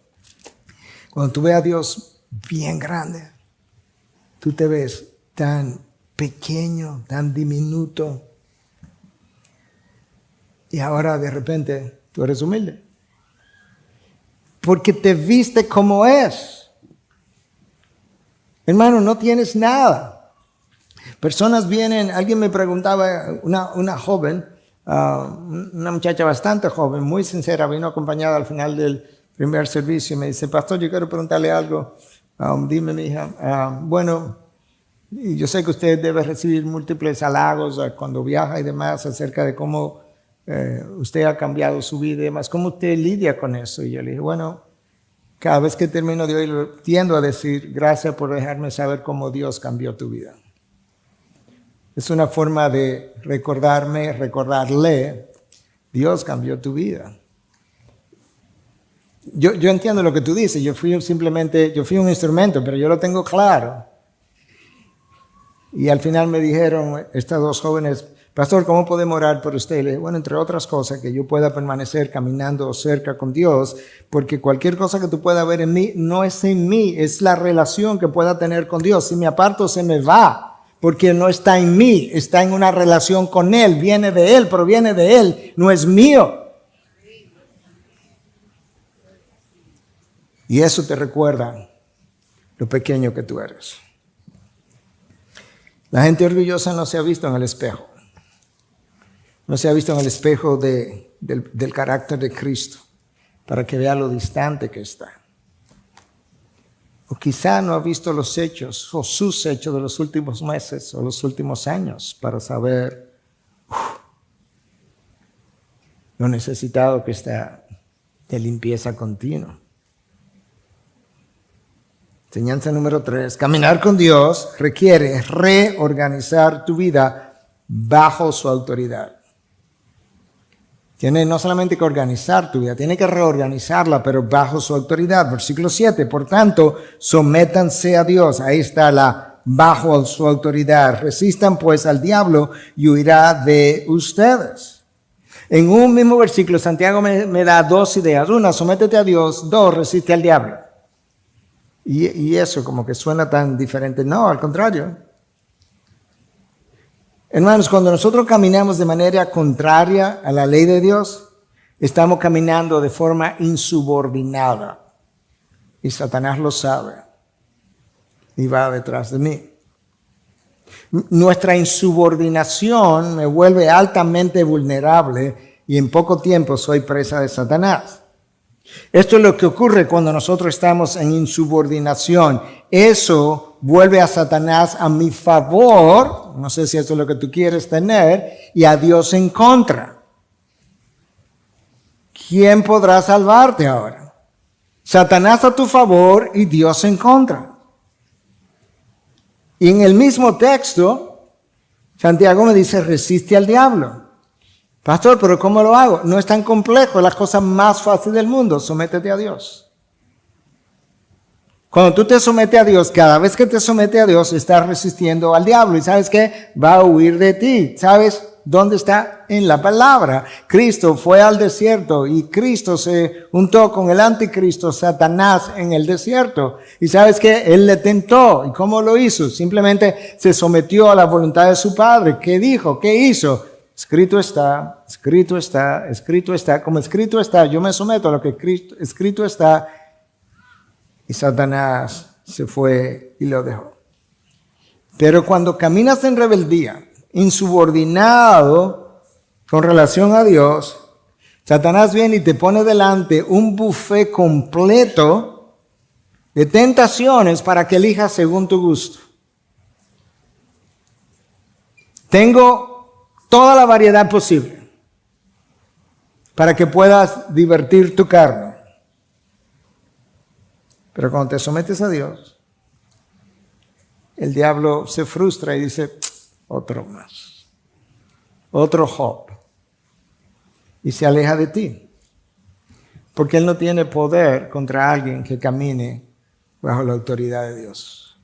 Cuando tú ves a Dios bien grande, tú te ves tan pequeño, tan diminuto. Y ahora de repente tú eres humilde. Porque te viste como es. Hermano, no tienes nada. Personas vienen, alguien me preguntaba, una joven, una muchacha bastante joven, muy sincera, vino acompañada al final del primer servicio y me dice, pastor, yo quiero preguntarle algo. Dime, mi hija, bueno, yo sé que usted debe recibir múltiples halagos cuando viaja y demás acerca de cómo usted ha cambiado su vida y demás. ¿Cómo usted lidia con eso? Y yo le dije, bueno, cada vez que termino de oírlo, tiendo a decir, gracias por dejarme saber cómo Dios cambió tu vida. Es una forma de recordarle, Dios cambió tu vida. Yo entiendo lo que tú dices, yo fui un instrumento, pero yo lo tengo claro. Y al final me dijeron estas dos jóvenes, pastor, ¿cómo podemos orar por usted? Y le dije, bueno, entre otras cosas, que yo pueda permanecer caminando cerca con Dios, porque cualquier cosa que tú puedas ver en mí no es en mí, es la relación que pueda tener con Dios. Si me aparto, se me va, porque no está en mí, está en una relación con Él, viene de Él, proviene de Él, no es mío. Y eso te recuerda lo pequeño que tú eres. La gente orgullosa no se ha visto en el espejo. No se ha visto en el espejo del carácter de Cristo para que vea lo distante que está. O quizá no ha visto los hechos o sus hechos de los últimos meses o los últimos años para saber lo necesitado que está de limpieza continua. Enseñanza número 3. Caminar con Dios requiere reorganizar tu vida bajo su autoridad. Tiene no solamente que organizar tu vida, tiene que reorganizarla, pero bajo su autoridad. Versículo 7. Por tanto, sométanse a Dios. Ahí está la bajo su autoridad. Resistan pues al diablo y huirá de ustedes. En un mismo versículo, Santiago me da dos ideas. Una, sométete a Dios. Dos, resiste al diablo. Y eso como que suena tan diferente. No, al contrario. Hermanos, cuando nosotros caminamos de manera contraria a la ley de Dios, estamos caminando de forma insubordinada. Y Satanás lo sabe. Y va detrás de mí. Nuestra insubordinación me vuelve altamente vulnerable y en poco tiempo soy presa de Satanás. Esto es lo que ocurre cuando nosotros estamos en insubordinación. Eso vuelve a Satanás a mi favor, no sé si eso es lo que tú quieres tener, y a Dios en contra. ¿Quién podrá salvarte ahora? Satanás a tu favor y Dios en contra. Y en el mismo texto, Santiago me dice, resiste al diablo. Pastor, ¿pero cómo lo hago? No es tan complejo, es la cosa más fácil del mundo. Sométete a Dios. Cuando tú te sometes a Dios, cada vez que te sometes a Dios, estás resistiendo al diablo. ¿Y sabes qué? Va a huir de ti. ¿Sabes dónde está? En la palabra. Cristo fue al desierto y Cristo se juntó con el anticristo, Satanás, en el desierto. ¿Y sabes qué? Él le tentó. ¿Y cómo lo hizo? Simplemente se sometió a la voluntad de su Padre. ¿Qué dijo? ¿Qué hizo? Escrito está, escrito está, escrito está. Como escrito está, yo me someto a lo que escrito está. Y Satanás se fue y lo dejó. Pero cuando caminas en rebeldía, insubordinado con relación a Dios, Satanás viene y te pone delante un buffet completo de tentaciones para que elijas según tu gusto. Tengo toda la variedad posible para que puedas divertir tu carne. Pero cuando te sometes a Dios, el diablo se frustra y dice, otro más, otro Job, y se aleja de ti, porque él no tiene poder contra alguien que camine bajo la autoridad de Dios.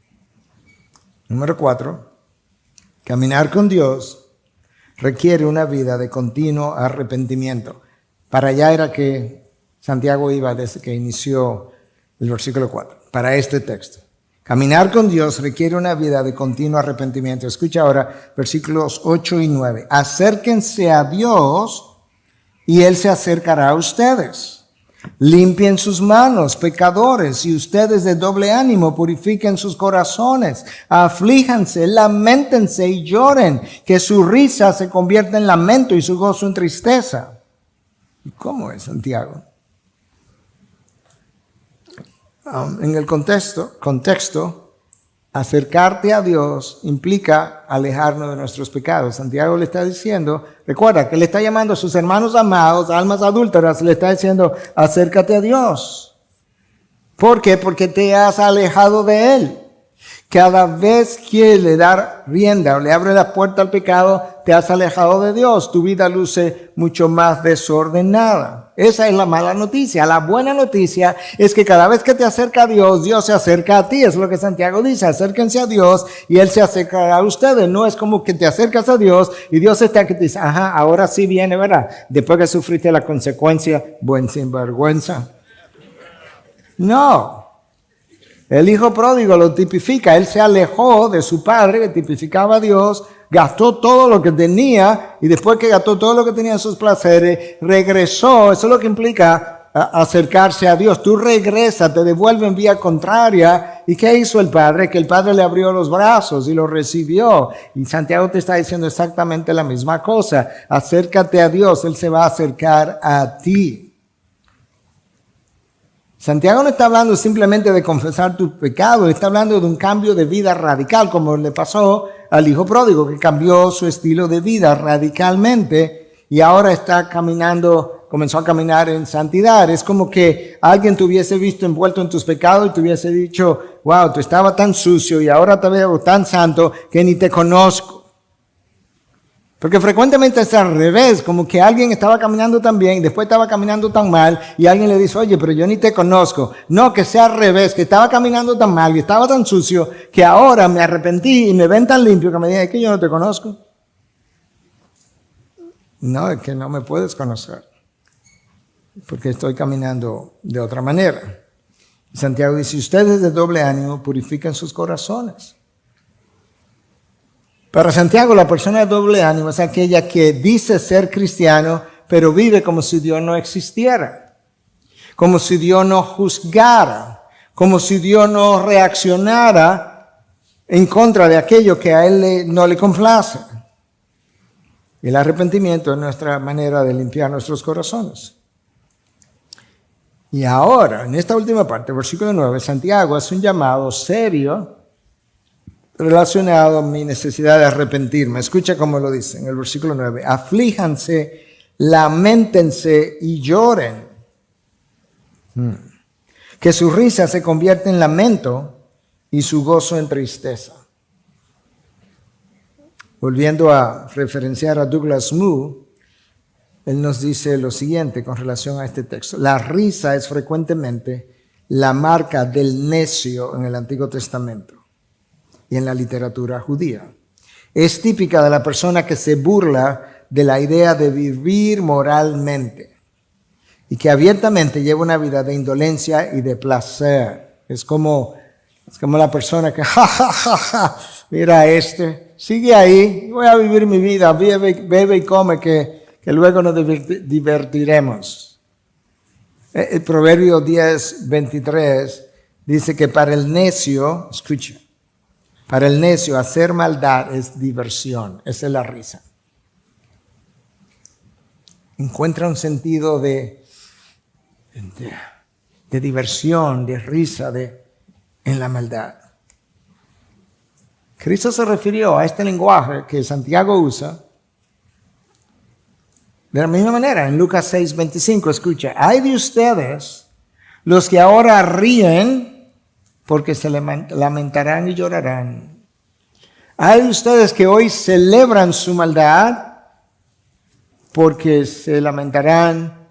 Número 4, caminar con Dios requiere una vida de continuo arrepentimiento. Para allá era que Santiago iba desde que inició el versículo 4, para este texto. Caminar con Dios requiere una vida de continuo arrepentimiento. Escucha ahora versículos 8 y 9. Acérquense a Dios y Él se acercará a ustedes. Limpien sus manos, pecadores, y ustedes de doble ánimo purifiquen sus corazones. Aflíjanse, lamentense y lloren, que su risa se convierta en lamento y su gozo en tristeza. ¿Y cómo es, Santiago? En el contexto, acercarte a Dios implica alejarnos de nuestros pecados. Santiago le está diciendo, recuerda que le está llamando a sus hermanos amados, almas adúlteras, le está diciendo, acércate a Dios. ¿Por qué? Porque te has alejado de Él. Cada vez que le da rienda o le abre la puerta al pecado, te has alejado de Dios. Tu vida luce mucho más desordenada. Esa es la mala noticia. La buena noticia es que cada vez que te acerca a Dios, Dios se acerca a ti. Es lo que Santiago dice. Acérquense a Dios y Él se acercará a ustedes. No es como que te acercas a Dios y Dios está que te dice, ajá, ahora sí viene, ¿verdad? Después que sufriste la consecuencia, buen sinvergüenza. No. El hijo pródigo lo tipifica. Él se alejó de su padre, que tipificaba a Dios, gastó todo lo que tenía y después que gastó todo lo que tenía en sus placeres, regresó. Eso es lo que implica acercarse a Dios. Tú regresas, te devuelve en vía contraria. ¿Y qué hizo el padre? Que el padre le abrió los brazos y lo recibió. Y Santiago te está diciendo exactamente la misma cosa. Acércate a Dios, Él se va a acercar a ti. Santiago no está hablando simplemente de confesar tu pecado, está hablando de un cambio de vida radical, como le pasó al hijo pródigo, que cambió su estilo de vida radicalmente y ahora está caminando, comenzó a caminar en santidad. Es como que alguien te hubiese visto envuelto en tus pecados y te hubiese dicho, wow, tú estabas tan sucio y ahora te veo tan santo que ni te conozco. Porque frecuentemente es al revés, como que alguien estaba caminando tan bien, después estaba caminando tan mal, y alguien le dice, oye, pero yo ni te conozco. No, que sea al revés, que estaba caminando tan mal, y estaba tan sucio, que ahora me arrepentí y me ven tan limpio que me dicen, es que yo no te conozco. No, es que no me puedes conocer, porque estoy caminando de otra manera. Y Santiago dice, ustedes de doble ánimo purifican sus corazones. Para Santiago, la persona de doble ánimo es aquella que dice ser cristiano, pero vive como si Dios no existiera, como si Dios no juzgara, como si Dios no reaccionara en contra de aquello que a Él no le complace. El arrepentimiento es nuestra manera de limpiar nuestros corazones. Y ahora, en esta última parte, versículo 9, Santiago hace un llamado serio relacionado a mi necesidad de arrepentirme. Escucha cómo lo dice en el versículo 9. Aflíjanse, lamentense y lloren. Que su risa se convierta en lamento y su gozo en tristeza. Volviendo a referenciar a Douglas Moo, él nos dice lo siguiente con relación a este texto. La risa es frecuentemente la marca del necio en el Antiguo Testamento y en la literatura judía. Es típica de la persona que se burla de la idea de vivir moralmente y que abiertamente lleva una vida de indolencia y de placer. Es como la persona que, mira sigue ahí, voy a vivir mi vida, bebe y come que luego nos divertiremos. El Proverbio 10:23 dice que para el necio, escucha, para el necio hacer maldad es diversión, esa es la risa. Encuentra un sentido de diversión, de risa en la maldad. Cristo se refirió a este lenguaje que Santiago usa de la misma manera. En Lucas 6:25, escucha, hay de ustedes los que ahora ríen porque se lamentarán y llorarán. Hay de ustedes que hoy celebran su maldad porque se lamentarán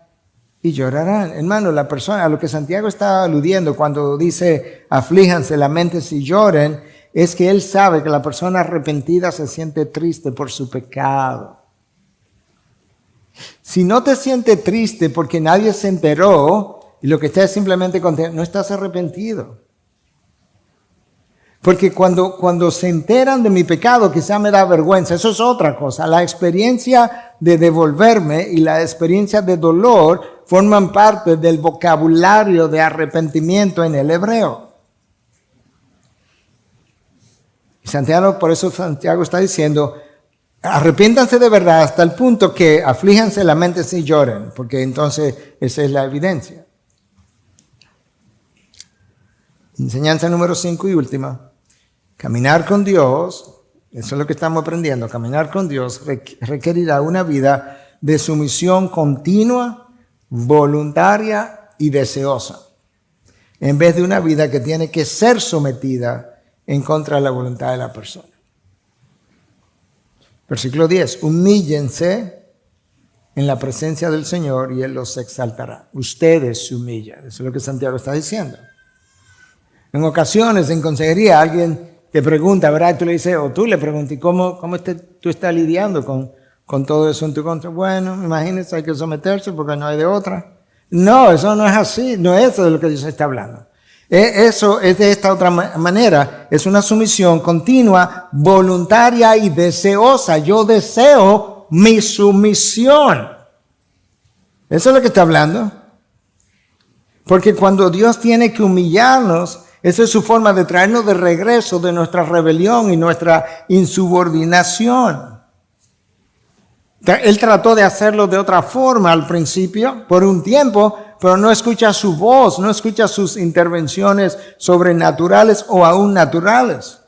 y llorarán. Hermano, la persona a lo que Santiago está aludiendo cuando dice aflíjanse, lamenten y lloren, es que él sabe que la persona arrepentida se siente triste por su pecado. Si no te sientes triste porque nadie se enteró, y lo que está es simplemente contento, no estás arrepentido. Porque cuando se enteran de mi pecado, quizá me da vergüenza. Eso es otra cosa. La experiencia de devolverme y la experiencia de dolor forman parte del vocabulario de arrepentimiento en el hebreo. Y Santiago, por eso Santiago está diciendo, arrepiéntanse de verdad hasta el punto que aflíjanse la mente y lloren, porque entonces esa es la evidencia. Enseñanza número 5 y última. Caminar con Dios, eso es lo que estamos aprendiendo, caminar con Dios requerirá una vida de sumisión continua, voluntaria y deseosa, en vez de una vida que tiene que ser sometida en contra de la voluntad de la persona. Versículo 10, humíllense en la presencia del Señor y Él los exaltará. Ustedes se humillan, eso es lo que Santiago está diciendo. En ocasiones en consejería alguien te pregunta, ¿verdad? Tú le dices, o tú le preguntas, ¿y cómo tú estás lidiando con todo eso en tu contra? Bueno, imagínense, hay que someterse porque no hay de otra. No, eso no es así, no es eso de lo que Dios está hablando. Eso es de esta otra manera, es una sumisión continua, voluntaria y deseosa. Yo deseo mi sumisión. Eso es lo que está hablando. Porque cuando Dios tiene que humillarnos, esa es su forma de traernos de regreso de nuestra rebelión y nuestra insubordinación. Él trató de hacerlo de otra forma al principio, por un tiempo, pero no escucha su voz, no escucha sus intervenciones sobrenaturales o aún naturales.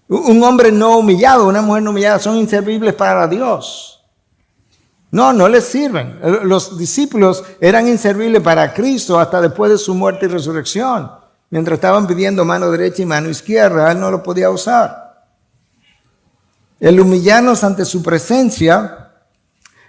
Un hombre no humillado, una mujer no humillada son inservibles para Dios. No les sirven. Los discípulos eran inservibles para Cristo hasta después de su muerte y resurrección. Mientras estaban pidiendo mano derecha y mano izquierda, Él no lo podía usar. El humillarnos ante su presencia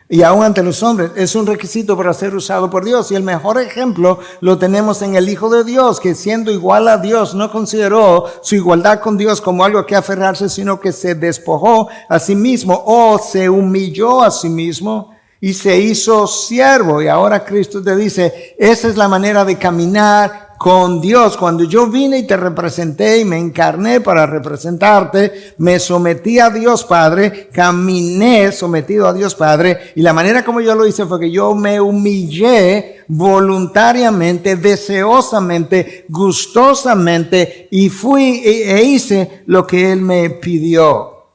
y aún ante los hombres es un requisito para ser usado por Dios. Y el mejor ejemplo lo tenemos en el Hijo de Dios, que siendo igual a Dios no consideró su igualdad con Dios como algo a que aferrarse, sino que se despojó a sí mismo o se humilló a sí mismo y se hizo siervo. Y ahora Cristo te dice, esa es la manera de caminar con Dios. Cuando yo vine y te representé y me encarné para representarte, me sometí a Dios Padre, caminé sometido a Dios Padre, y la manera como yo lo hice fue que yo me humillé voluntariamente, deseosamente, gustosamente, y fui e hice lo que Él me pidió.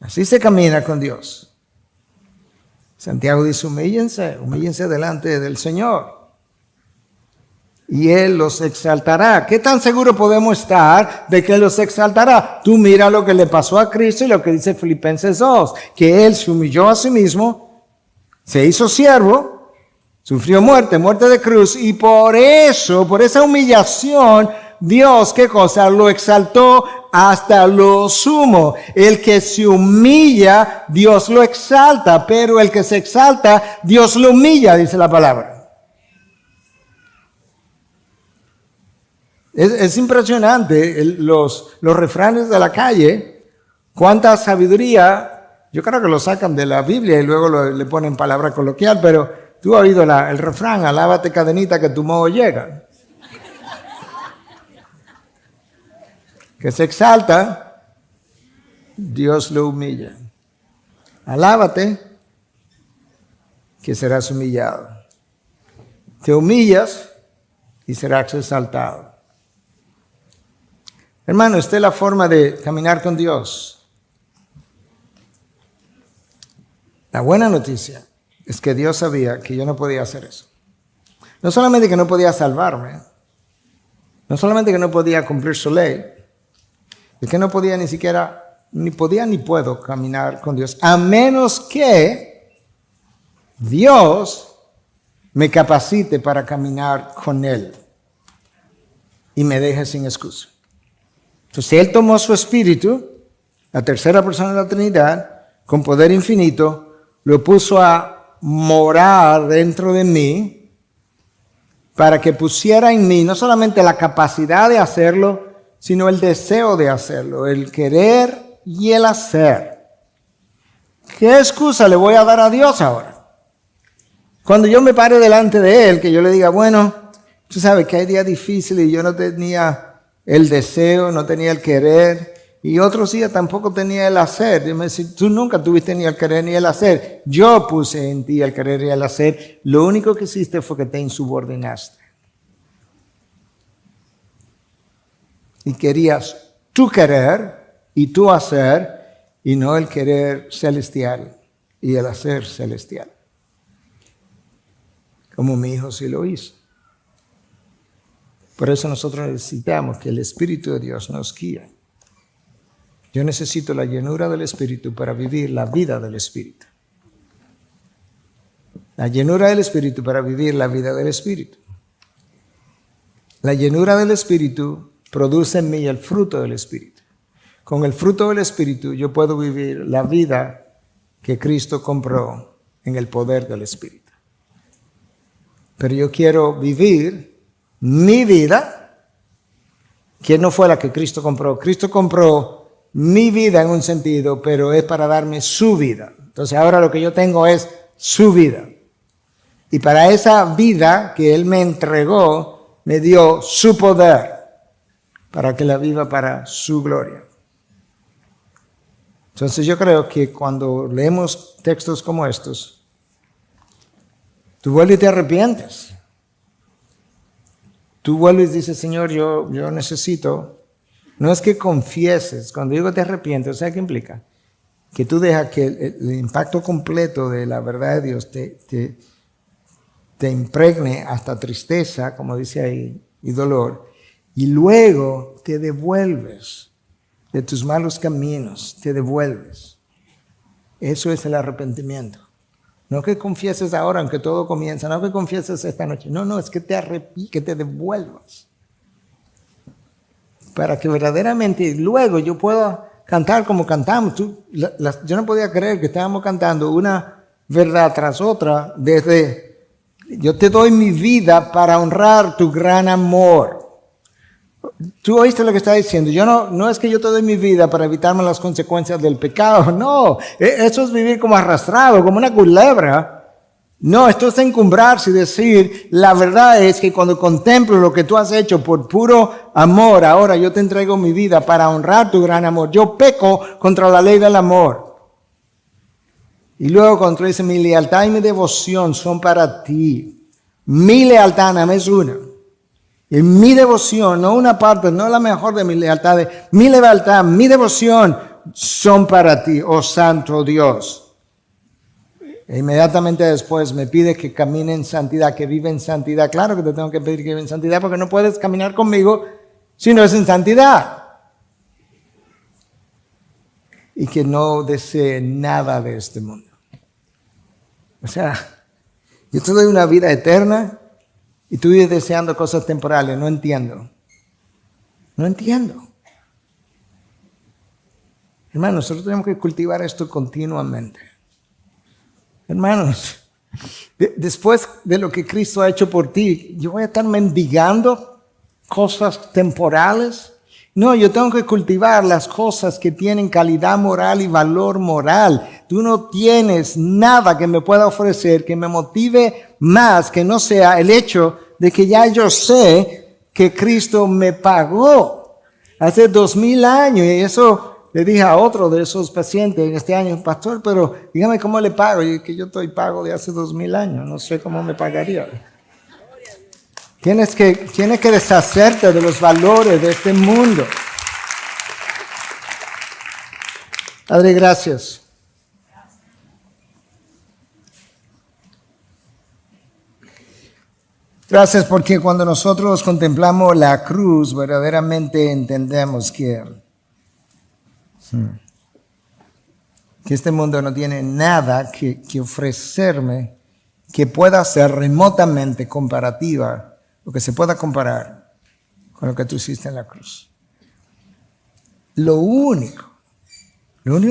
Así se camina con Dios. Santiago dice, humíllense delante del Señor. Y Él los exaltará. ¿Qué tan seguro podemos estar de que Él los exaltará? Tú mira lo que le pasó a Cristo y lo que dice Filipenses 2, que Él se humilló a sí mismo, se hizo siervo, sufrió muerte de cruz, y por eso, por esa humillación, Dios, ¿qué cosa? Lo exaltó hasta lo sumo. El que se humilla, Dios lo exalta, pero el que se exalta, Dios lo humilla, dice la palabra. Es impresionante los refranes de la calle, cuánta sabiduría. Yo creo que lo sacan de la Biblia y luego le ponen palabra coloquial, pero tú has oído el refrán, alábate cadenita que tu modo llega. Que se exalta, Dios lo humilla. Alábate, que serás humillado. Te humillas y serás exaltado. Hermano, esta es la forma de caminar con Dios. La buena noticia es que Dios sabía que yo no podía hacer eso. No solamente que no podía salvarme, no solamente que no podía cumplir su ley, es que no podía ni puedo caminar con Dios, a menos que Dios me capacite para caminar con Él y me deje sin excusa. Entonces Él tomó su espíritu, la tercera persona de la Trinidad, con poder infinito, lo puso a morar dentro de mí para que pusiera en mí no solamente la capacidad de hacerlo, sino el deseo de hacerlo, el querer y el hacer. ¿Qué excusa le voy a dar a Dios ahora? Cuando yo me pare delante de Él, que yo le diga, bueno, tú sabes que hay días difíciles y yo no tenía el deseo, no tenía el querer, y otros días tampoco tenía el hacer. Y me dice, tú nunca tuviste ni el querer ni el hacer. Yo puse en ti el querer y el hacer. Lo único que hiciste fue que te insubordinaste. Y querías tu querer y tu hacer, y no el querer celestial y el hacer celestial. Como mi hijo sí lo hizo. Por eso nosotros necesitamos que el Espíritu de Dios nos guíe. Yo necesito la llenura del Espíritu para vivir la vida del Espíritu. La llenura del Espíritu para vivir la vida del Espíritu. La llenura del Espíritu produce en mí el fruto del Espíritu. Con el fruto del Espíritu yo puedo vivir la vida que Cristo compró en el poder del Espíritu. Pero yo quiero vivir mi vida, que no fue la que Cristo compró. Cristo compró mi vida en un sentido, pero es para darme su vida. Entonces ahora lo que yo tengo es su vida. Y para esa vida que Él me entregó, me dio su poder para que la viva para su gloria. Entonces yo creo que cuando leemos textos como estos, tú vuelves y te arrepientes. Tú vuelves y dices, Señor, yo necesito. No es que confieses. Cuando digo te arrepientes, ¿sabes qué implica? Que tú dejas que el impacto completo de la verdad de Dios te impregne hasta tristeza, como dice ahí, y dolor. Y luego te devuelves de tus malos caminos. Te devuelves. Eso es el arrepentimiento. No que confieses ahora, aunque todo comienza. No que confieses esta noche. No, es que que te devuelvas. Para que verdaderamente luego yo pueda cantar como cantamos. Yo no podía creer que estábamos cantando una verdad tras otra desde yo te doy mi vida para honrar tu gran amor. Tú oíste lo que está diciendo. No es que yo te doy mi vida para evitarme las consecuencias del pecado. No, eso es vivir como arrastrado, como una culebra. No, esto es encumbrarse y decir, la verdad es que cuando contemplo lo que tú has hecho por puro amor, ahora yo te entrego mi vida para honrar tu gran amor. Yo peco contra la ley del amor. Y luego cuando dice, mi lealtad y mi devoción son para ti. Mi lealtad nada más es una. Y mi devoción, no una parte, no la mejor de mis lealtades, mi lealtad, mi devoción son para ti, oh Santo Dios. E inmediatamente después me pide que camine en santidad, que vive en santidad. Claro que te tengo que pedir que vive en santidad porque no puedes caminar conmigo si no es en santidad. Y que no desee nada de este mundo. O sea, yo te doy una vida eterna. Y tú vives deseando cosas temporales. No entiendo. Hermanos, nosotros tenemos que cultivar esto continuamente. Hermanos, después de lo que Cristo ha hecho por ti, ¿yo voy a estar mendigando cosas temporales? No, yo tengo que cultivar las cosas que tienen calidad moral y valor moral. Tú no tienes nada que me pueda ofrecer que me motive más que no sea el hecho de que ya yo sé que Cristo me pagó hace 2000 años. Y eso le dije a otro de esos pacientes en este año, pastor, pero dígame cómo le pago. Y que yo estoy pago de hace 2000 años, no sé cómo me pagaría. Tienes que deshacerte de los valores de este mundo. Padre, gracias. Gracias porque cuando nosotros contemplamos la cruz, verdaderamente entendemos que este mundo no tiene nada que ofrecerme que pueda ser remotamente comparativa, lo que se pueda comparar con lo que tú hiciste en la cruz. Lo único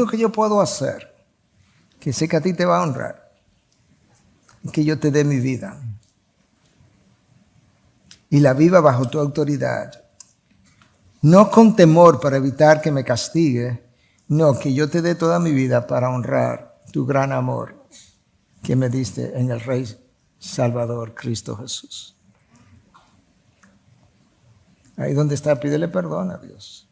que yo puedo hacer, que sé que a ti te va a honrar, es que yo te dé mi vida y la viva bajo tu autoridad, no con temor para evitar que me castigue, no, que yo te dé toda mi vida para honrar tu gran amor que me diste en el Rey Salvador, Cristo Jesús. Ahí donde está, pídele perdón a Dios.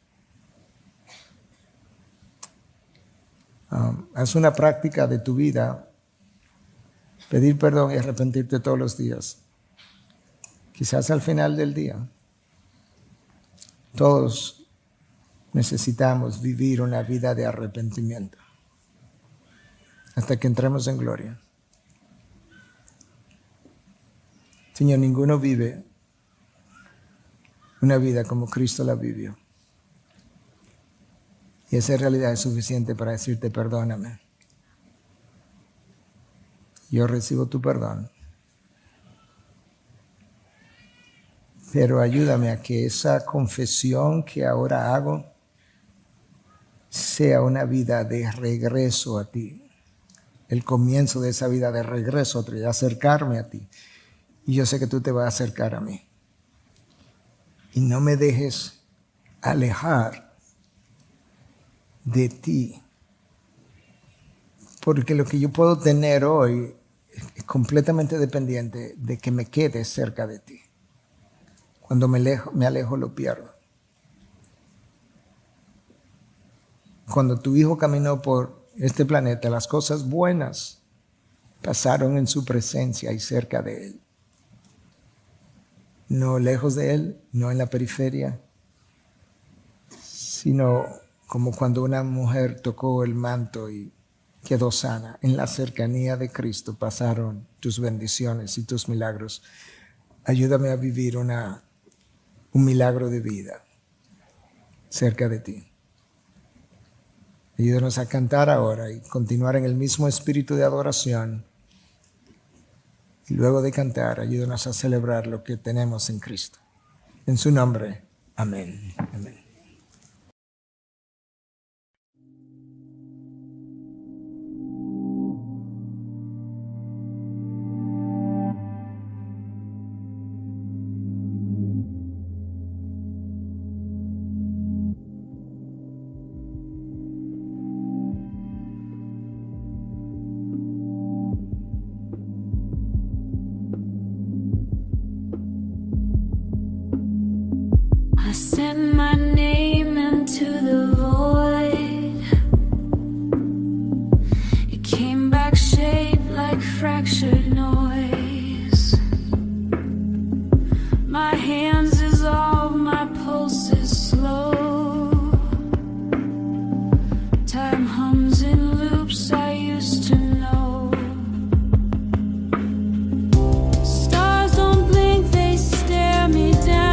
Haz una práctica de tu vida, pedir perdón y arrepentirte todos los días. Quizás al final del día, todos necesitamos vivir una vida de arrepentimiento hasta que entremos en gloria. Señor, ninguno vive una vida como Cristo la vivió. Y esa realidad es suficiente para decirte perdóname. Yo recibo tu perdón. Pero ayúdame a que esa confesión que ahora hago sea una vida de regreso a ti. El comienzo de esa vida de regreso a ti, de acercarme a ti. Y yo sé que tú te vas a acercar a mí. Y no me dejes alejar de ti. Porque lo que yo puedo tener hoy es completamente dependiente de que me quede cerca de ti. Cuando me alejo, lo pierdo. Cuando tu hijo caminó por este planeta, las cosas buenas pasaron en su presencia y cerca de él. No lejos de él, no en la periferia, sino como cuando una mujer tocó el manto y quedó sana. En la cercanía de Cristo pasaron tus bendiciones y tus milagros. Ayúdame a vivir un milagro de vida cerca de ti. Ayúdanos a cantar ahora y continuar en el mismo espíritu de adoración. Y luego de cantar, ayúdanos a celebrar lo que tenemos en Cristo. En su nombre, amén. Amén. I sent my name into the void. It came back shaped like fractured noise. My hands dissolve, my pulse is slow. Time hums in loops I used to know. Stars don't blink, they stare me down.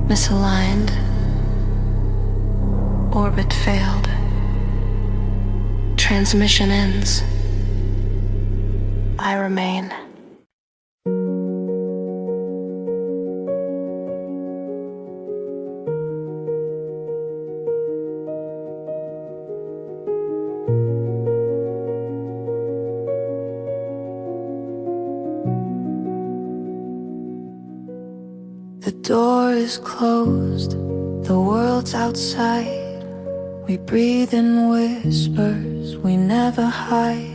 misaligned, orbit failed, transmission ends. I remain. The door is closed, the world's outside. We breathe in whispers, we never hide.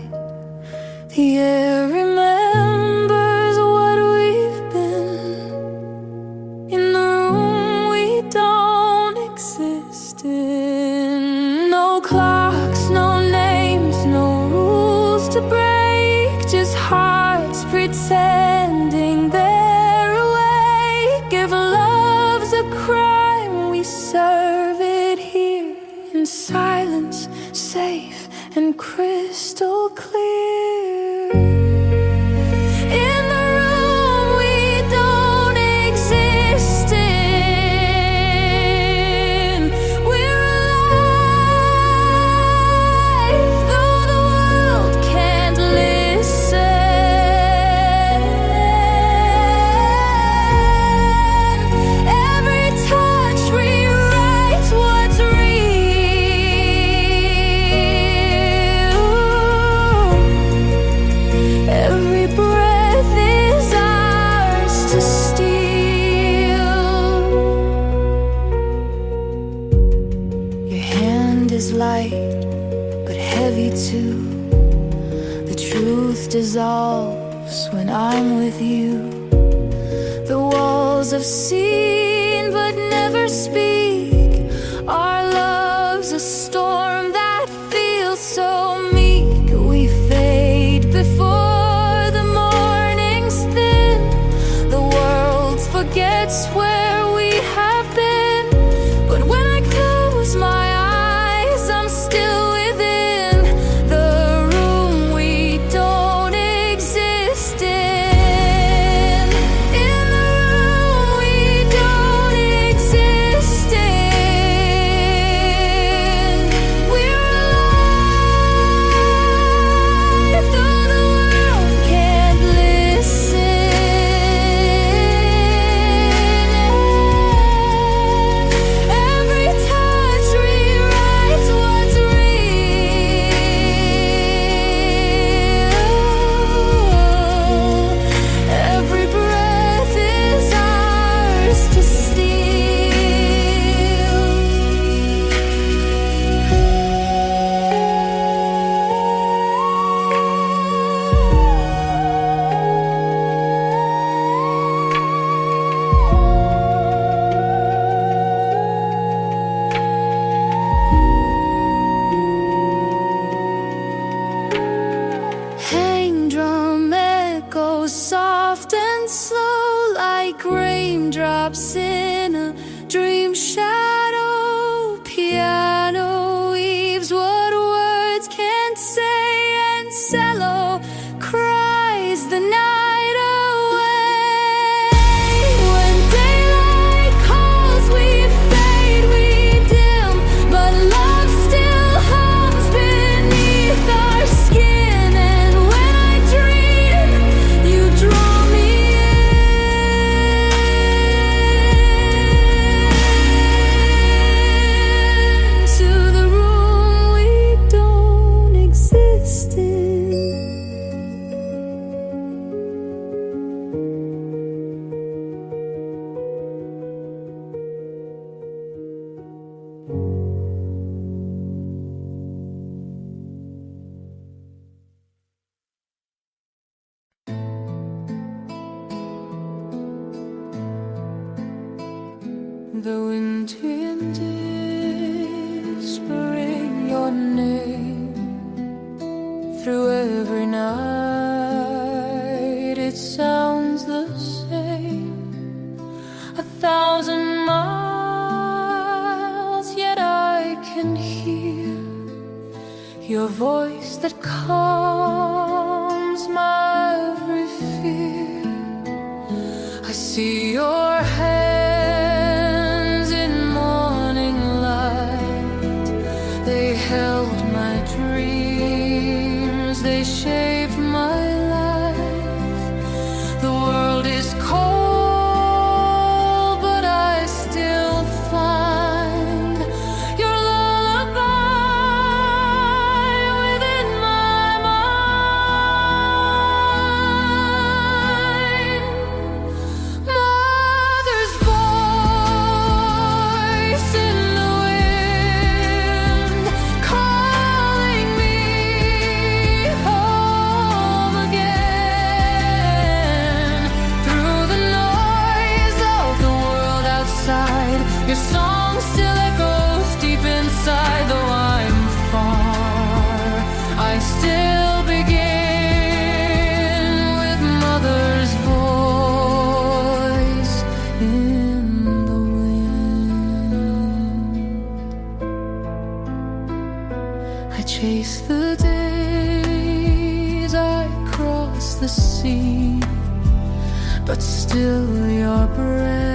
The air remembers what we've been. In the room we don't exist in. No clocks, no names, no rules to break. Just hearts pretending they're awake. If love's a crime, we serve it here in silence, safe and crystal clear. In the room we don't exist in, we're alive, though the world can't listen. Every touch rewrites what's real. Every breath is ours to steal. Your hand is light, but heavy too. The truth dissolves when I'm with you. The walls have seen but never speak. Our love's a storm that feels so meek. We fade before the morning's thin. The world forgets where we have been. But when I close my eyes, I'm still within the room we don't exist in. In the room we don't exist in. We're alive, though the world can't listen. Every touch rewrites what's real. Every breath is ours to hang drum echoes soft and slow like raindrops in a dream shadow. Piano weaves what words can't say, and cello cries the night away. When daylight calls, we fade, we dim, but love still hums beneath our skin. And when I dream, you draw me into the room we don't exist in. The wind in whispering your name through every night. It sounds the same, 1,000 miles, yet I can hear your voice that calms my every fear. I see your hand shape my life. The world is cold, but I still find your lullaby within my mind. Mother's voice in the wind, calling me home again. Through the noise of the world outside, your song still echoes deep inside. Though I'm far, I still begin with mother's voice in the wind. I chase the days, I cross the sea, but still your breath